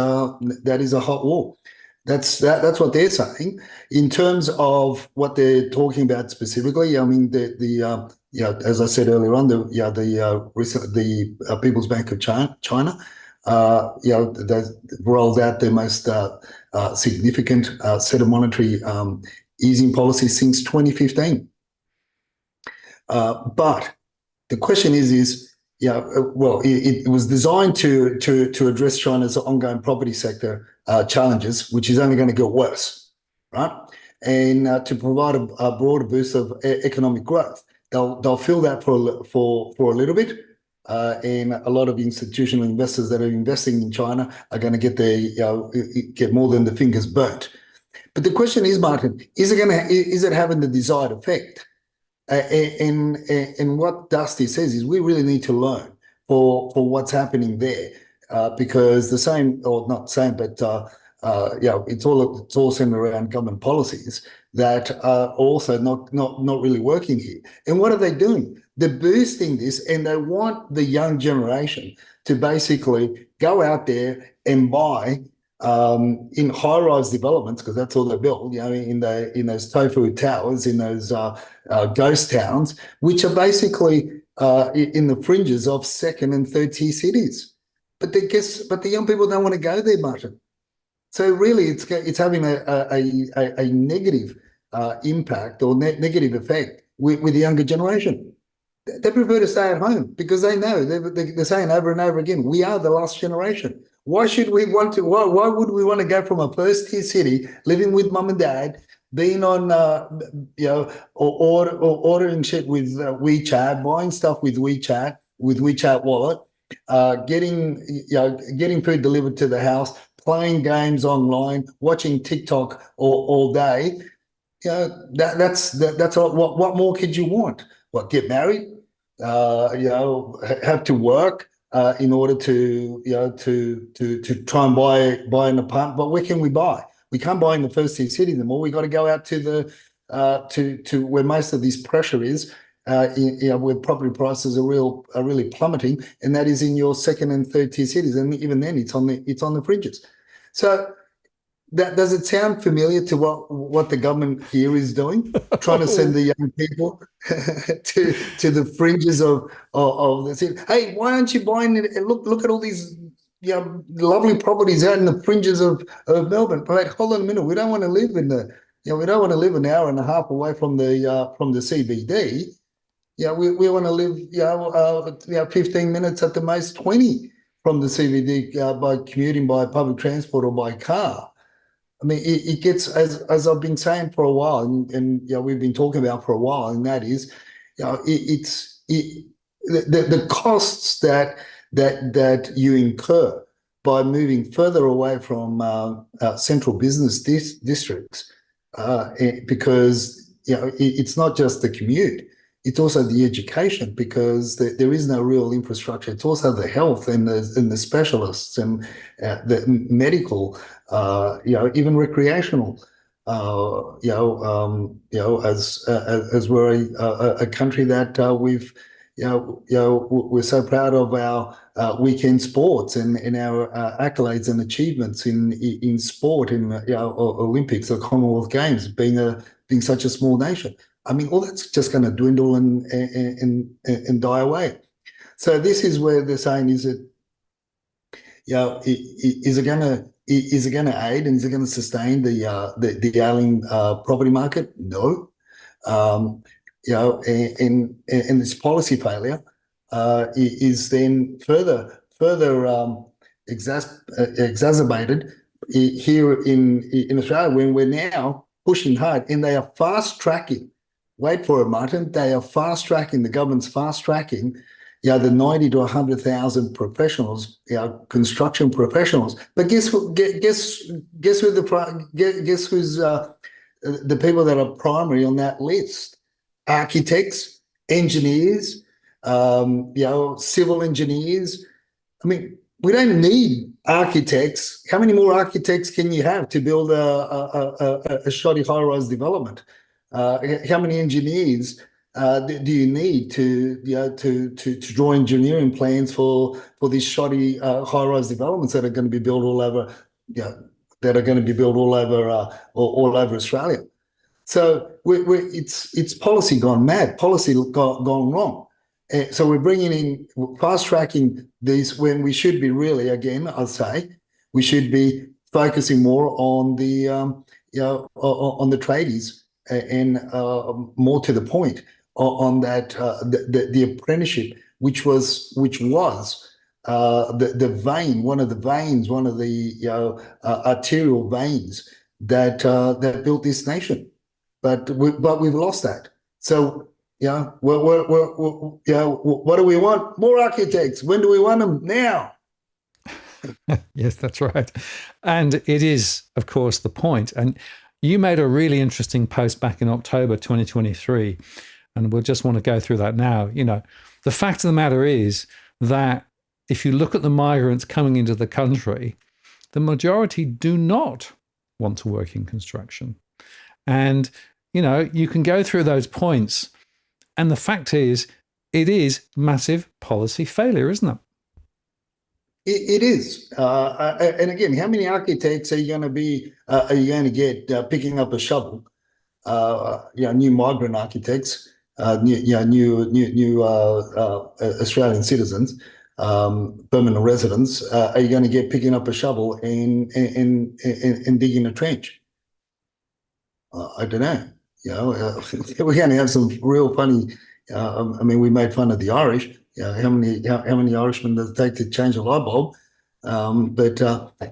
a hot war. That's what they're saying. In terms of what they're talking about specifically, I mean, as I said earlier on, the People's Bank of China, they rolled out their most significant set of monetary easing policies since 2015. But the question is. It was designed to address China's ongoing property sector challenges, which is only going to get worse, right? And to provide a broader boost of economic growth. They'll feel that for a little bit, and a lot of institutional investors that are investing in China are going to get more than the fingers burnt. But the question is, Martin, is it having the desired effect? And what Dusty says is we really need to learn for what's happening there, because the same, or not same, but it's all centered around government policies that are also not really working here. And what are they doing? They're boosting this, and they want the young generation to basically go out there and buy in high-rise developments, because that's all they build, in those tofu towers, in those ghost towns, which are basically in the fringes of second and third tier cities. But the young people don't want to go there, Martin. So really, it's having a negative impact or negative effect with the younger generation. They prefer to stay at home because they know they're saying over and over again, we are the last generation. Why should we want to? Why would we want to go from a first tier city, living with mum and dad, being on or ordering shit with WeChat, buying stuff with WeChat wallet, getting food delivered to the house, playing games online, watching TikTok all day? That's what more could you want? get married, have to work in order to to try and buy an apartment. But where can we buy? We can't buy in the first tier cities anymore. We got to go out to the to where most of this pressure is. Where property prices are really plummeting, and that is in your second and third tier cities, and even then, it's on the fringes. So, does it sound familiar to what the government here is doing? Trying to send the young people to the fringes of the city. Hey, why aren't you buying it? Look at all these lovely properties out in the fringes of Melbourne. But wait, hold on a minute. We don't want to live we don't want to live an hour and a half away from the CBD. Yeah, we want to live 15 minutes at the most, 20 from the CBD by commuting by public transport or by car. I mean, it gets, as I've been saying for a while, and we've been talking about for a while, and that is, the costs that you incur by moving further away from central business districts, because it's not just the commute. It's also the education, because there is no real infrastructure. It's also the health and the specialists and the medical, even recreational. As we're a country that we're so proud of our weekend sports and our accolades and achievements in sport, in Olympics, the Commonwealth Games, being such a small nation. I mean, all that's just going to dwindle and die away. So this is where they're saying, is it going to aid, and is it going to sustain the ailing property market? No. And this policy failure is then further exacerbated here in Australia, when we're now pushing hard, and they are fast tracking. Wait for it, Martin. They are fast tracking. The government's fast tracking, the 90 to 100,000 professionals, construction professionals. But guess who's the people that are primary on that list? Architects, engineers, civil engineers. I mean, we don't need architects. How many more architects can you have to build a shoddy high-rise development? How many engineers do you need to draw engineering plans for these shoddy high-rise developments that are going to be built all over, all over Australia? So it's policy gone mad, policy gone wrong. So we're bringing in, fast tracking these, when we should be really, again, I'll say, we should be focusing more on the on the tradies, and more to the point on that the apprenticeship, which was the vein, one of the arterial veins that built this nation, but we've lost that. So what do we want? More architects. When do we want them? Now. Yes, that's right. And it is, of course, the point. And you made a really interesting post back in October 2023, and we'll just want to go through that now. The fact of the matter is that if you look at the migrants coming into the country, the majority do not want to work in construction. And, you can go through those points. And the fact is, it is massive policy failure, isn't it? It is. And again, how many architects are you going to get picking up a shovel? New migrant architects, new Australian citizens, permanent residents. Are you going to get picking up a shovel and digging a trench? I don't know. We're going to have some real funny. We made fun of the Irish. How many Irishmen does it take to change a light bulb? But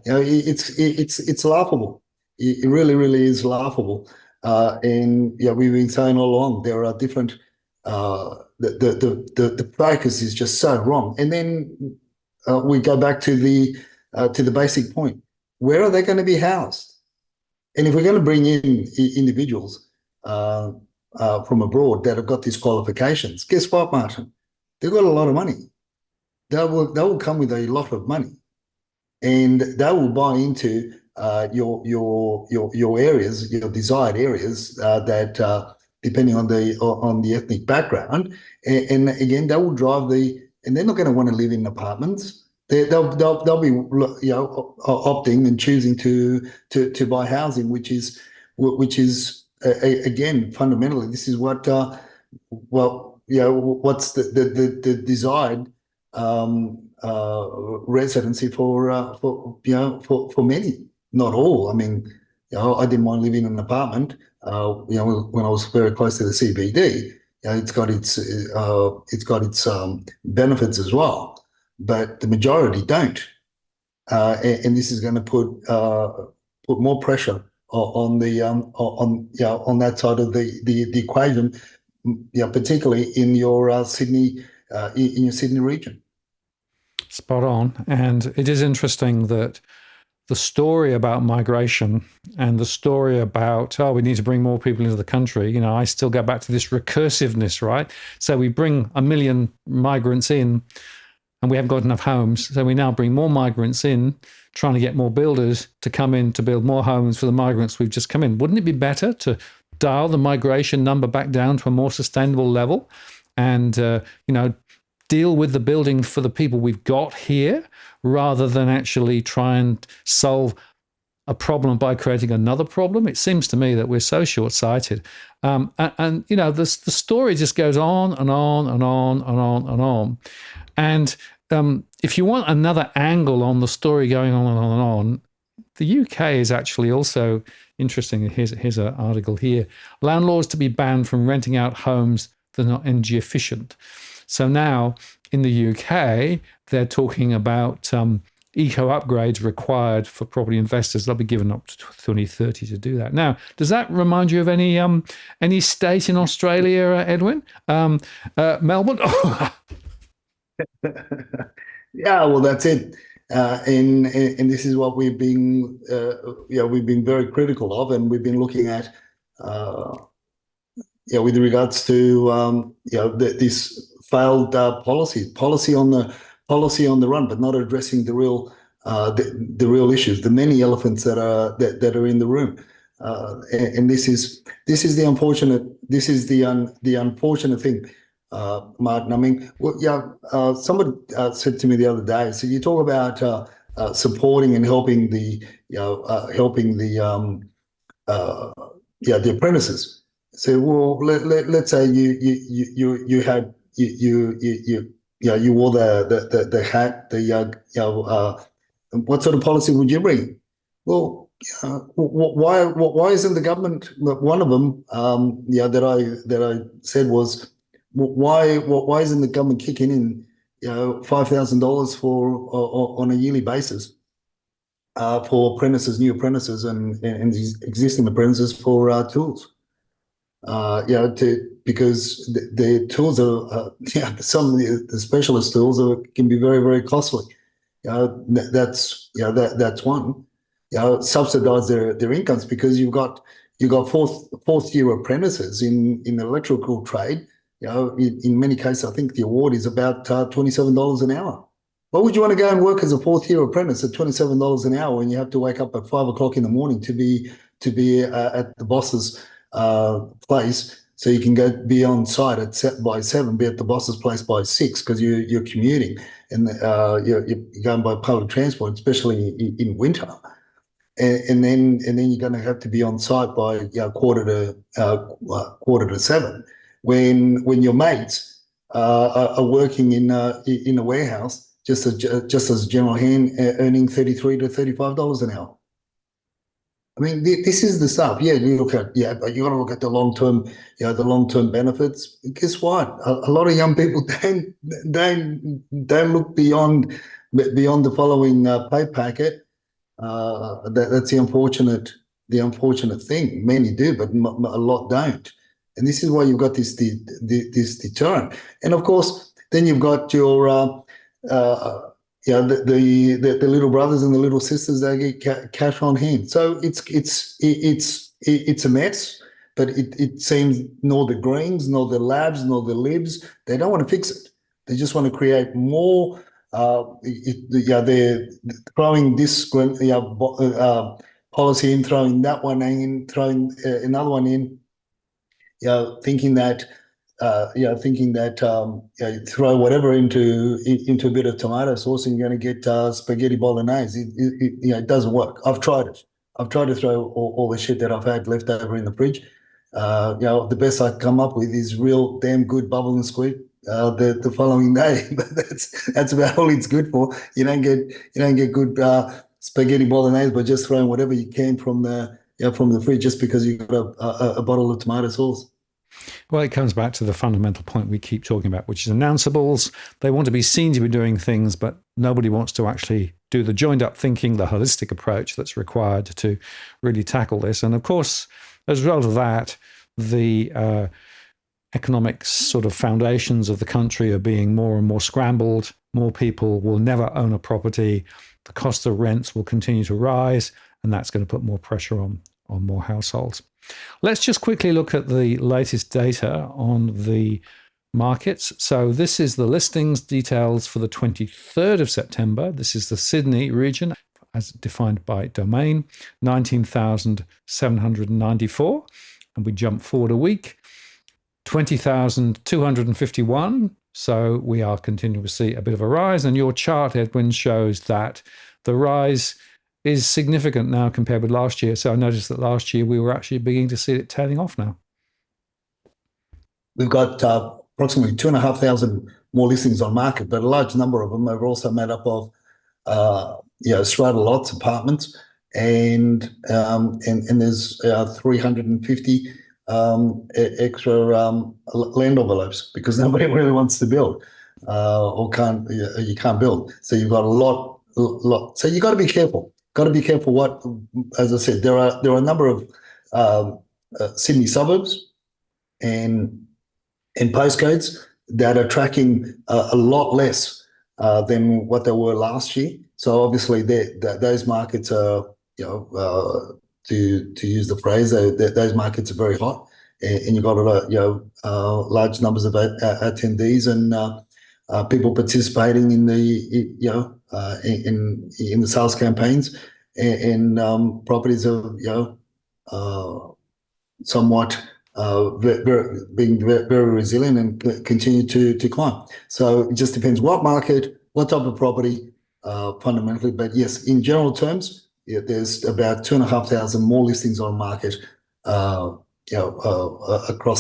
it's laughable. It really, really is laughable. And we've been saying all along, there are different. The focus is just so wrong. And then we go back to the basic point: where are they going to be housed? And if we're going to bring in individuals, from abroad that have got these qualifications. Guess what, Martin? They've got a lot of money. They will come with a lot of money, and they will buy into your areas, your desired areas that depending on the ethnic background, and again they will drive and they're not going to want to live in apartments. They'll be opting and choosing to buy housing, which is again fundamentally this is what what's the desired residency for many, not all. I mean, I didn't mind living in an apartment. When I was very close to the CBD, it's got its benefits as well, but the majority don't, and this is going to put more pressure on that side of the equation, particularly in your Sydney region. Spot on. And it is interesting that the story about migration and the story about, we need to bring more people into the country, I still go back to this recursiveness, right? So we bring 1 million migrants in and we haven't got enough homes. So we now bring more migrants in, trying to get more builders to come in to build more homes for the migrants we've just come in. Wouldn't it be better to dial the migration number back down to a more sustainable level and, deal with the building for the people we've got here rather than actually try and solve a problem by creating another problem? It seems to me that we're so short-sighted. The story just goes on and on and on and on and on. And if you want another angle on the story going on and on and on, the UK is actually also interesting. Here's an article here. Landlords to be banned from renting out homes that are not energy efficient. So now in the UK, they're talking about eco upgrades required for property investors. They'll be given up to 2030 to do that. Now, does that remind you of any state in Australia, Edwin? Melbourne? Yeah, well, that's it. And this is what we've been very critical of, and we've been looking at with regards to this failed policy on the run, but not addressing the real issues, the many elephants that are in the room, and this is the unfortunate thing, Martin. I mean, somebody said to me the other day, so you talk about supporting and helping the apprentices. So, well, let's say you had you wore the hat, what sort of policy would you bring? Well, why isn't the government, one of them that I said was, why isn't the government kicking in $5,000 on a yearly basis for apprentices, new apprentices, and existing apprentices for tools? Because the tools are some of the specialist tools can be very, very costly. That's one. Subsidize their incomes, because you've got fourth year apprentices in the electrical trade. In many cases, I think the award is about $27 an hour. Why would you want to go and work as a fourth year apprentice at $27 an hour when you have to wake up at 5 o'clock in the morning to be at the boss's place, so you can be on site by 7, be at the boss's place by 6, because you're commuting and you're going by public transport, especially in winter, and then you're going to have to be on site by quarter to 7, when your mates are working in a warehouse just as a general hand, earning $33 to $35 an hour. I mean, this is the stuff. Yeah, you look at but you got to look at the long-term benefits. Guess what? A lot of young people don't look beyond the following pay packet. That's the unfortunate thing. Many do, but a lot don't. And this is why you've got this deterrent. And of course, then you've got your the little brothers and the little sisters, they get cash on hand. So it's a mess. but it seems nor the Greens, nor the Labs, nor the Libs, they don't want to fix it. They just want to create more. They're throwing this policy in, throwing that one in, throwing another one in. Thinking that throw whatever into a bit of tomato sauce and you're going to get spaghetti bolognese. It doesn't work. I've tried it. I've tried to throw all the shit that I've had left over in the fridge. The best I come up with is real damn good bubble and squeak the following day. But that's about all it's good for. You don't get good spaghetti bolognese by just throwing whatever you can from the fridge just because you've got a bottle of tomato sauce. Well, it comes back to the fundamental point we keep talking about, which is announceables. They want to be seen to be doing things, but nobody wants to actually do the joined-up thinking, the holistic approach that's required to really tackle this. And of course, as a result of that, the economic sort of foundations of the country are being more and more scrambled. More people will never own a property. The cost of rents will continue to rise, and that's going to put more pressure on more households. Let's just quickly look at the latest data on the markets. So this is the listings details for the 23rd of September. This is the Sydney region as defined by domain, 19,794. And we jump forward a week, 20,251. So we are continuing to see a bit of a rise. And your chart, Edwin, shows that the rise is significant now compared with last year. So I noticed that last year we were actually beginning to see it tailing off now. We've got approximately 2,500 more listings on market, but a large number of them are also made up of strata lots, apartments, and there's 350 extra land envelopes because nobody really wants to build or you can't build. So you've got a lot. So you got to be careful. Got to be careful what, as I said, there are a number of Sydney suburbs and postcodes that are tracking a lot less than what they were last year. So obviously those markets are, to use the phrase, those markets are very hot, and you've got large numbers of attendees and people participating in the in the sales campaigns, and properties are somewhat being very resilient and continue to climb. So it just depends what market, what type of property, fundamentally. But yes, in general terms, there's about 2,500 more listings on market, across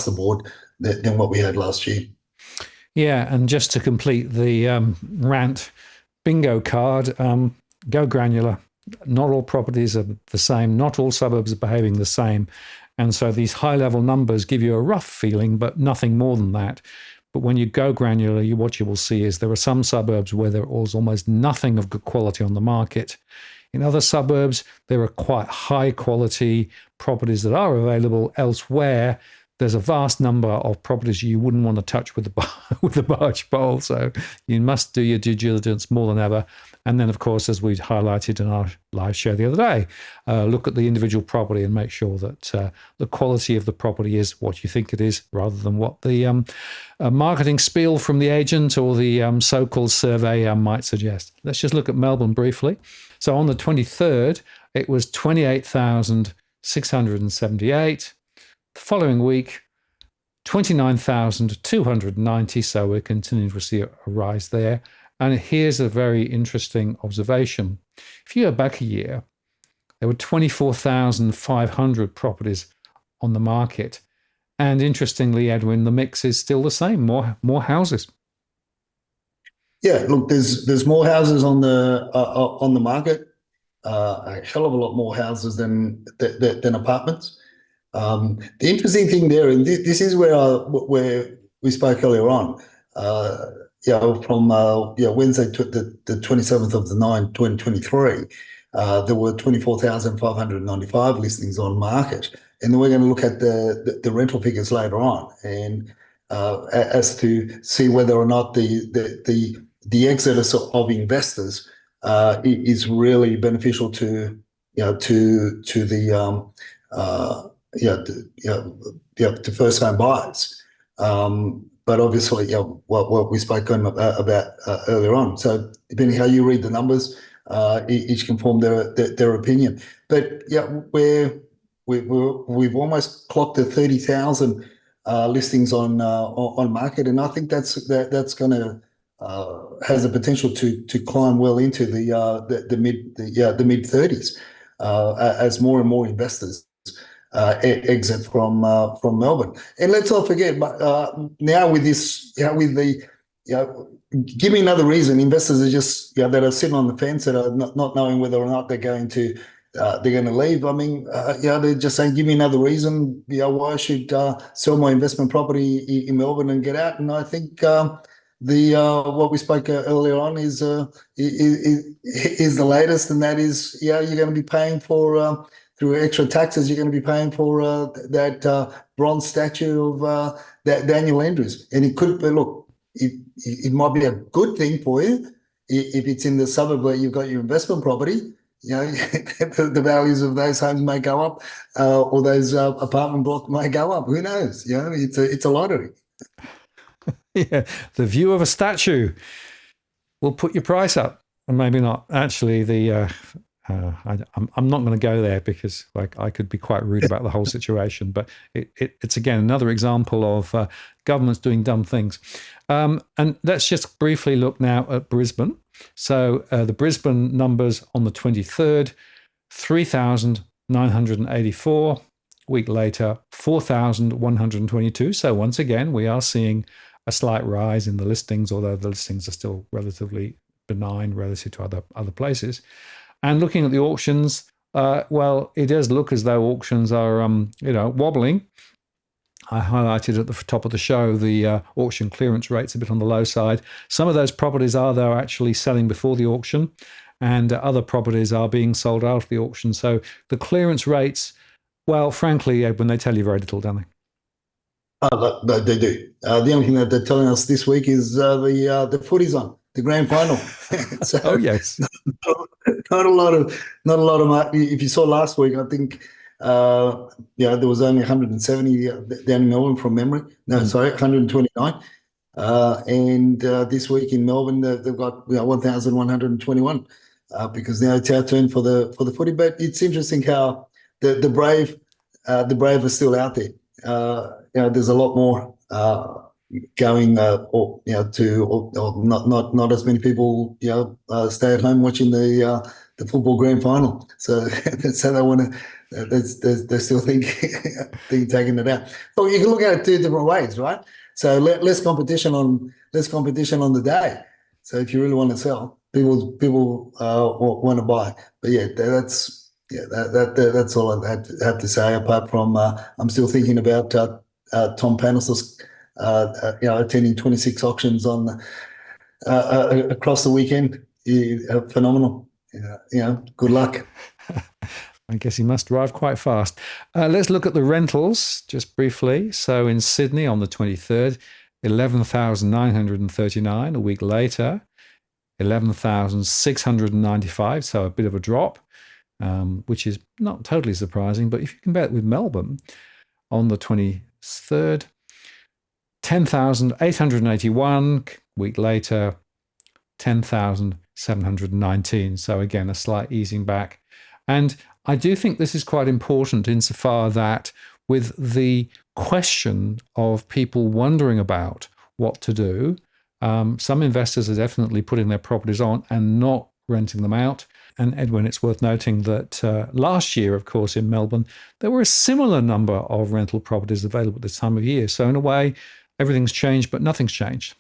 the board than what we had last year. Yeah, and just to complete the Rant bingo card, go granular. Not all properties are the same. Not all suburbs are behaving the same. And so these high-level numbers give you a rough feeling, but nothing more than that. But when you go granular, what you will see is there are some suburbs where there is almost nothing of good quality on the market. In other suburbs, there are quite high-quality properties that are available elsewhere. There's a vast number of properties you wouldn't want to touch with the barge pole. So you must do your due diligence more than ever. And then, of course, as we highlighted in our live show the other day, look at the individual property and make sure that the quality of the property is what you think it is, rather than what the marketing spiel from the agent or the so-called survey might suggest. Let's just look at Melbourne briefly. So on the 23rd, it was 28,678. The following week, 29,290. So we're continuing to see a rise there. And here's a very interesting observation. If you go back a year, there were 24,500 properties on the market. And interestingly, Edwin, the mix is still the same, more houses. Yeah, look, there's more houses on the market, a hell of a lot more houses than apartments. The interesting thing there, and this is where we spoke earlier on, from Wednesday to the 27th of the 9th, 2023, there were 24,595 listings on market. And then we're going to look at the rental figures later on, and as to see whether or not the exodus of investors is really beneficial to the to first home buyers. But obviously, what we spoke on about earlier on. So depending how you read the numbers, each can form their opinion. But we've almost clocked the 30,000 listings on market, and I think that's going to has the potential to climb well into the mid 30s as more and more investors exit from Melbourne. And let's not forget, now with this, give me another reason. Investors are just that are sitting on the fence, that are not knowing whether or not they're going to leave. I mean, they're just saying, give me another reason. Why I should sell my investment property in Melbourne and get out. And I think what we spoke earlier on is the latest, and that is you're going to be paying for. Through extra taxes, you're going to be paying for that bronze statue of that Daniel Andrews. And it could be, look, it might be a good thing for you if it's in the suburb where you've got your investment property. The values of those homes may go up, or those apartment blocks may go up. Who knows? It's a lottery. Yeah, the view of a statue will put your price up, and maybe not. Actually, I'm not going to go there, because I could be quite rude about the whole situation. But it's again another example of governments doing dumb things. And let's just briefly look now at Brisbane. So the Brisbane numbers on the 23rd, 3,984. Week later, 4,122. So once again, we are seeing a slight rise in the listings, although the listings are still relatively benign relative to other places. And looking at the auctions, it does look as though auctions are, wobbling. I highlighted at the top of the show the auction clearance rate's a bit on the low side. Some of those properties are, though, actually selling before the auction, and other properties are being sold after the auction. So the clearance rates, well, frankly, when they tell you very little, don't they? They do. The only thing that they're telling us this week is the footy's on. The grand final. So, oh yes, not a lot of. If you saw last week, I think there was only 170 down in Melbourne from memory. No, sorry, 129. And this week in Melbourne, they've got 1,121 because now it's our turn for the footy. But it's interesting how the Brave are still out there. There's a lot more. Going not as many people stay at home watching the football grand final, so they want to they still think taking it out. But you can look at it two different ways, right? So less competition on the day. So if you really want to sell, people want to buy. But that's all I have to say. Apart from I'm still thinking about Tom Panos attending 26 auctions on across the weekend. Phenomenal. Good luck. I guess he must drive quite fast. Let's look at the rentals just briefly. So in Sydney on the 23rd, 11,939. A week later, 11,695. So a bit of a drop, which is not totally surprising. But if you compare it with Melbourne on the 23rd, 10,881. Week later, 10,719. So again, a slight easing back. And I do think this is quite important insofar that with the question of people wondering about what to do, some investors are definitely putting their properties on and not renting them out. And Edwin, it's worth noting that last year, of course, in Melbourne, there were a similar number of rental properties available at this time of year. So in a way, everything's changed, but nothing's changed.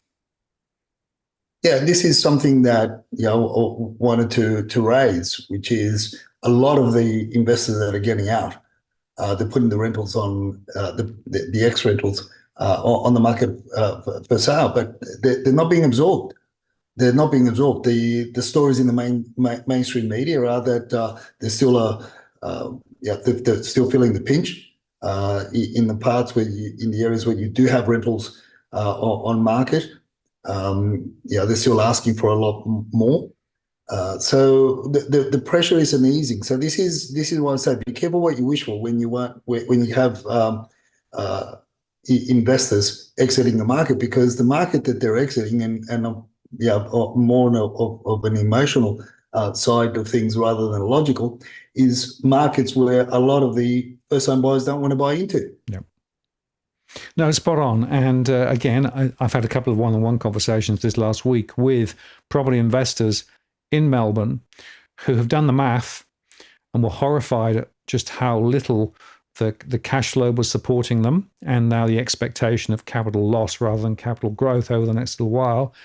Yeah, this is something that wanted to raise, which is a lot of the investors that are getting out, they're putting the rentals on the ex rentals on the market for sale, but they're not being absorbed. They're not being absorbed. The stories in the mainstream media are that there's still they're still feeling the pinch in the parts in the areas where you do have rentals on market. They're still asking for a lot more. So the pressure isn't easing. So this is why I say be careful what you wish for when you have investors exiting the market, because the market that they're exiting and yeah, more of an emotional side of things rather than logical, is markets where a lot of the first-time buyers don't want to buy into. Yeah. No, spot on. And again, I've had a couple of one-on-one conversations this last week with property investors in Melbourne who have done the math and were horrified at just how little the cash flow was supporting them, and now the expectation of capital loss rather than capital growth over the next little while.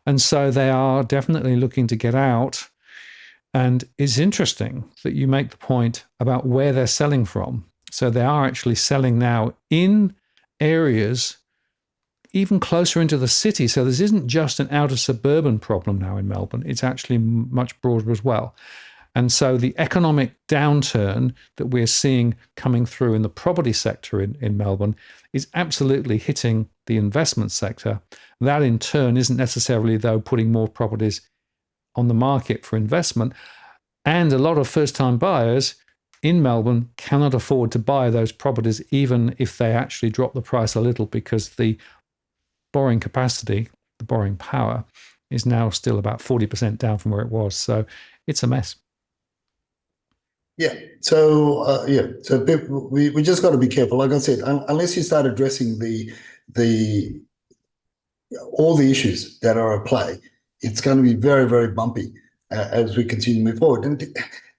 And so they are definitely looking to get out. And it's interesting that you make the point about where they're selling from. So they are actually selling now in areas even closer into the city. So this isn't just an outer suburban problem now in Melbourne. It's actually much broader as well. And so the economic downturn that we're seeing coming through in the property sector in Melbourne is absolutely hitting the investment sector. That in turn isn't necessarily, though, putting more properties on the market for investment. And a lot of first-time buyers in Melbourne cannot afford to buy those properties, even if they actually drop the price a little, because the borrowing capacity, the borrowing power, is now still about 40% down from where it was. So it's a mess. Yeah. So So we just got to be careful. Like I said, unless you start addressing the all the issues that are at play, it's going to be very, very bumpy as we continue to move forward. And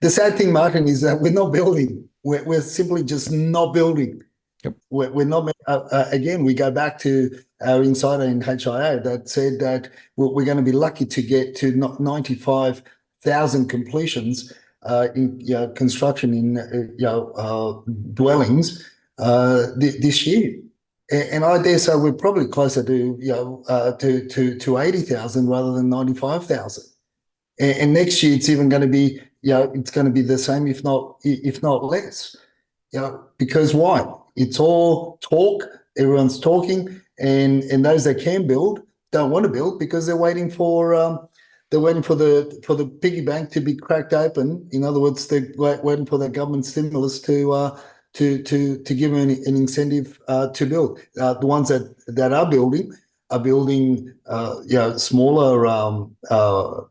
the sad thing, Martin, is that we're not building. We're simply just not building. Yep. We're not. Again, we go back to our insider in HIA that said that we're going to be lucky to get to 95,000 completions in construction in dwellings this year. And I dare say we're probably closer to 80,000 rather than 95,000. And next year it's even going to be it's going to be the same, if not less. Because why? It's all talk. Everyone's talking, and those that can build don't want to build because they're waiting for the piggy bank to be cracked open. In other words, they're waiting for the government stimulus to give them an incentive to build. The ones that are building smaller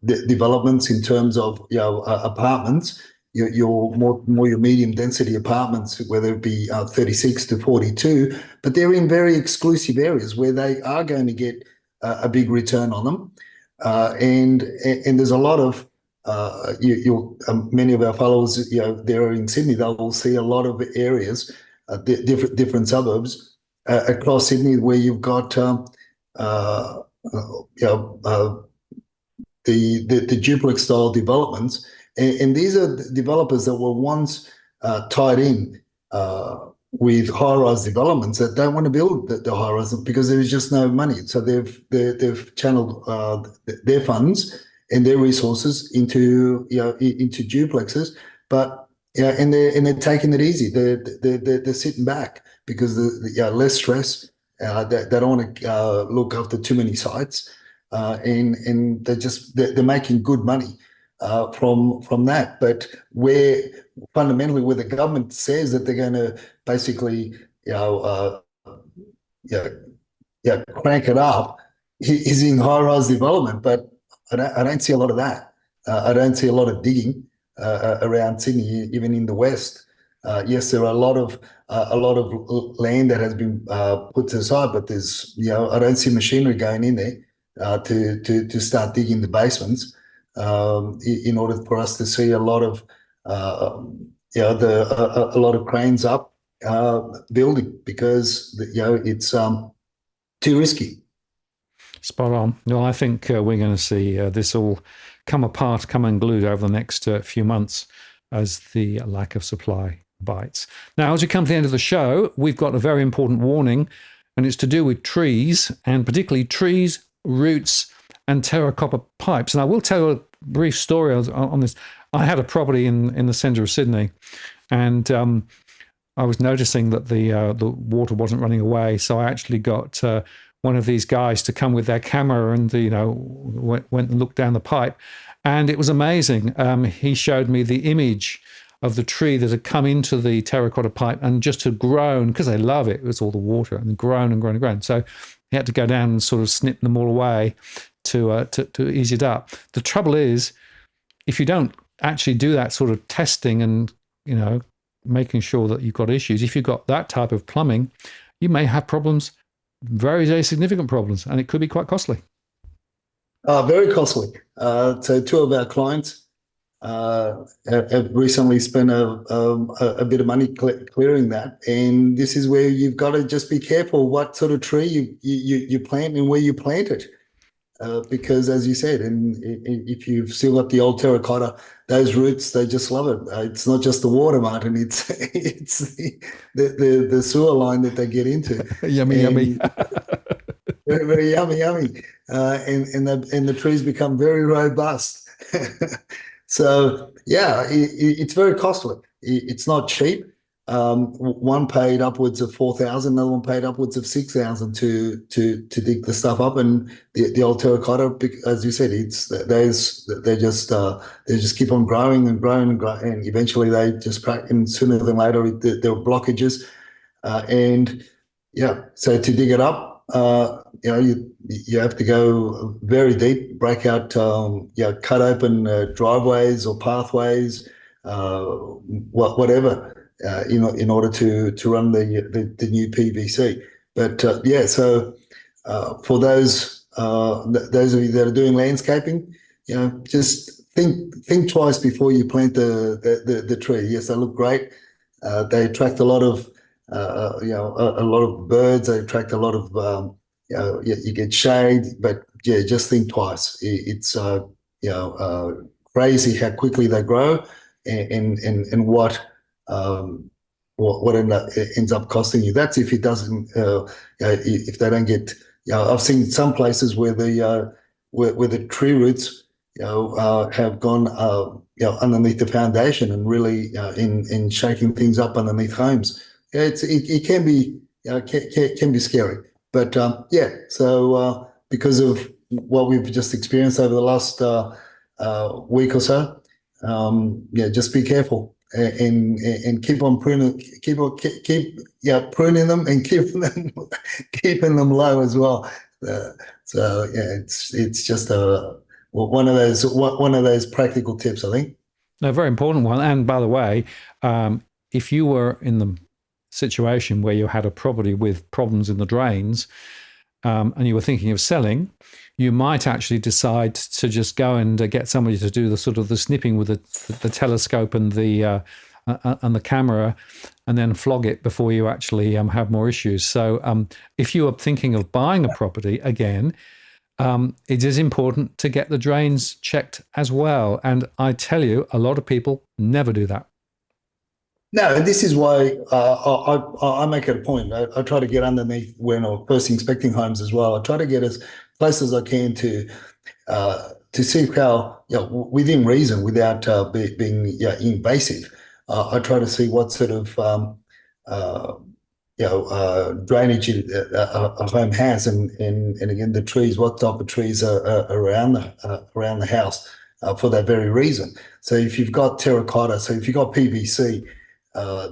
developments in terms of apartments. Your medium density apartments, whether it be 36 to 42, but they're in very exclusive areas where they are going to get a big return on them. And there's a lot of many of our followers, they're in Sydney. They'll see a lot of areas, different suburbs across Sydney where you've got the duplex style developments, and these are developers that were once tied in with high-rise developments that don't want to build the high-rise because there is just no money. So they've channeled their funds and their resources into duplexes, but and they're taking it easy. They're sitting back because less stress. They don't want to look after too many sites, and they're making good money from that. But where fundamentally where the government says that they're going to basically crank it up is in high-rise development, but I don't see a lot of that. I don't see a lot of digging around Sydney, even in the west. Yes, there are a lot of land that has been put to the side, but there's I don't see machinery going in there to start digging the basements in order for us to see a lot of a lot of cranes up building because it's too risky. Spot on. Well, I think we're going to see this all come apart, come unglued over the next few months as the lack of supply bites. Now, as we come to the end of the show, we've got a very important warning, and it's to do with trees, and particularly trees, roots, and terracotta pipes. And I will tell a brief story on this. I had a property in the centre of Sydney, and I was noticing that the water wasn't running away, so I actually got one of these guys to come with their camera and went and looked down the pipe, And it was amazing. He showed me the image of the tree that had come into the terracotta pipe and just had grown, because they love it. It was all the water, and grown and grown and grown. So he had to go down and sort of snip them all away to ease it up. The trouble is, if you don't actually do that sort of testing and, making sure that you've got issues, if you've got that type of plumbing, you may have problems, very, very significant problems, and it could be quite costly. Very costly. So two of our clients have recently spent a bit of money clearing that, and this is where you've got to just be careful what sort of tree you plant and where you plant it, because as you said, and if you've still got the old terracotta, those roots, they just love it. It's not just the water, Martin. It's the sewer line that they get into. Yummy, yummy. Very, very yummy, yummy. And the trees become very robust. So yeah, it's very costly. It's not cheap. One paid upwards of 4,000, another one paid upwards of 6,000 to dig the stuff up. And the old terracotta, as you said, they just keep on growing and growing and growing, and eventually they just crack. And sooner than later, there are blockages. And yeah, so to dig it up, you have to go very deep, break out, cut open driveways or pathways, whatever, in order to run the new PVC. But so for those of you that are doing landscaping, just think twice before you plant the tree. Yes, they look great. They attract a lot of a lot of birds. They attract a lot of you get shade, but yeah, just think twice. It's crazy how quickly they grow, and what ends up costing you. That's if it doesn't, if they don't get. I've seen some places where the tree roots have gone underneath the foundation and really in shaking things up underneath homes. It can be can be scary, but so because of what we've just experienced over the last week or so, just be careful and keep on pruning, keep pruning them and keeping them low as well. It's just one of those practical tips, I think. A very important one. And by the way, if you were in the situation where you had a property with problems in the drains, and you were thinking of selling, you might actually decide to just go and get somebody to do the sort of the snipping with the telescope and the camera, and then flog it before you actually have more issues. So if you are thinking of buying a property again, it is important to get the drains checked as well. And I tell you, a lot of people never do that. No, and this is why I make it a point. I try to get underneath when I'm first inspecting homes as well. I try to get as close as I can to see how, within reason, without being invasive. I try to see what sort of drainage a home has, and again the trees, what type of trees are around the house for that very reason. So if you've got terracotta, so if you've got PVC.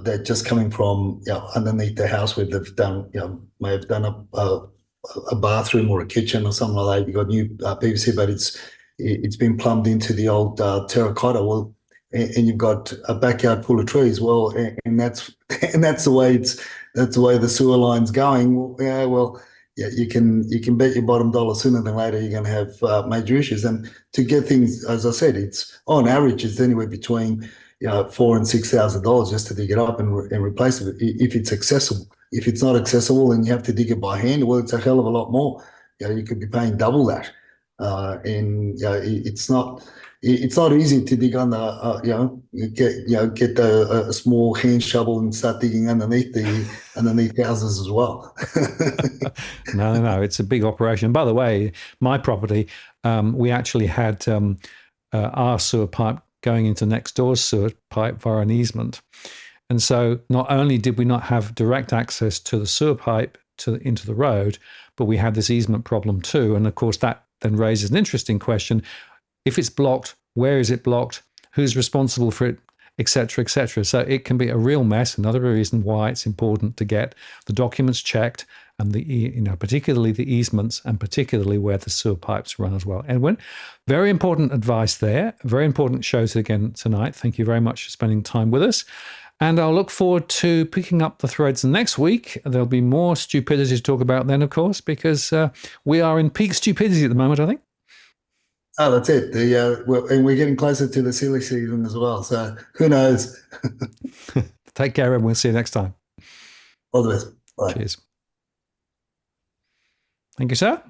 They're just coming from underneath the house where they've done may have done a bathroom or a kitchen or something like that. You've got new PVC, but it's been plumbed into the old terracotta. Well, and you've got a backyard full of trees. Well, and that's the way the sewer line's going. You can bet your bottom dollar sooner than later you're going to have major issues. And to get things, as I said, it's on average it's anywhere between $4,000 and $6,000 just to dig it up and replace it if it's accessible. If it's not accessible and you have to dig it by hand, well, it's a hell of a lot more. You could be paying double that, and it's not easy to dig on get a small hand shovel and start digging underneath houses as well. No, it's a big operation. By the way, my property, we actually had our sewer pipe going into next door's sewer pipe via an easement. And so not only did we not have direct access to the sewer pipe into the road, but we had this easement problem too. And of course, that then raises an interesting question. If it's blocked, where is it blocked, who's responsible for it, etc., etc. So it can be a real mess. Another reason why it's important to get the documents checked, and particularly the easements, and particularly where the sewer pipes run as well. Edwin, very important advice there. Very important shows again tonight. Thank you very much for spending time with us. And I'll look forward to picking up the threads next week. There'll be more stupidity to talk about then, of course, because we are in peak stupidity at the moment, I think. Oh, that's it. And we're getting closer to the silly season as well. So who knows? Take care, and we'll see you next time. All the best. Bye. Cheers. Thank you, sir.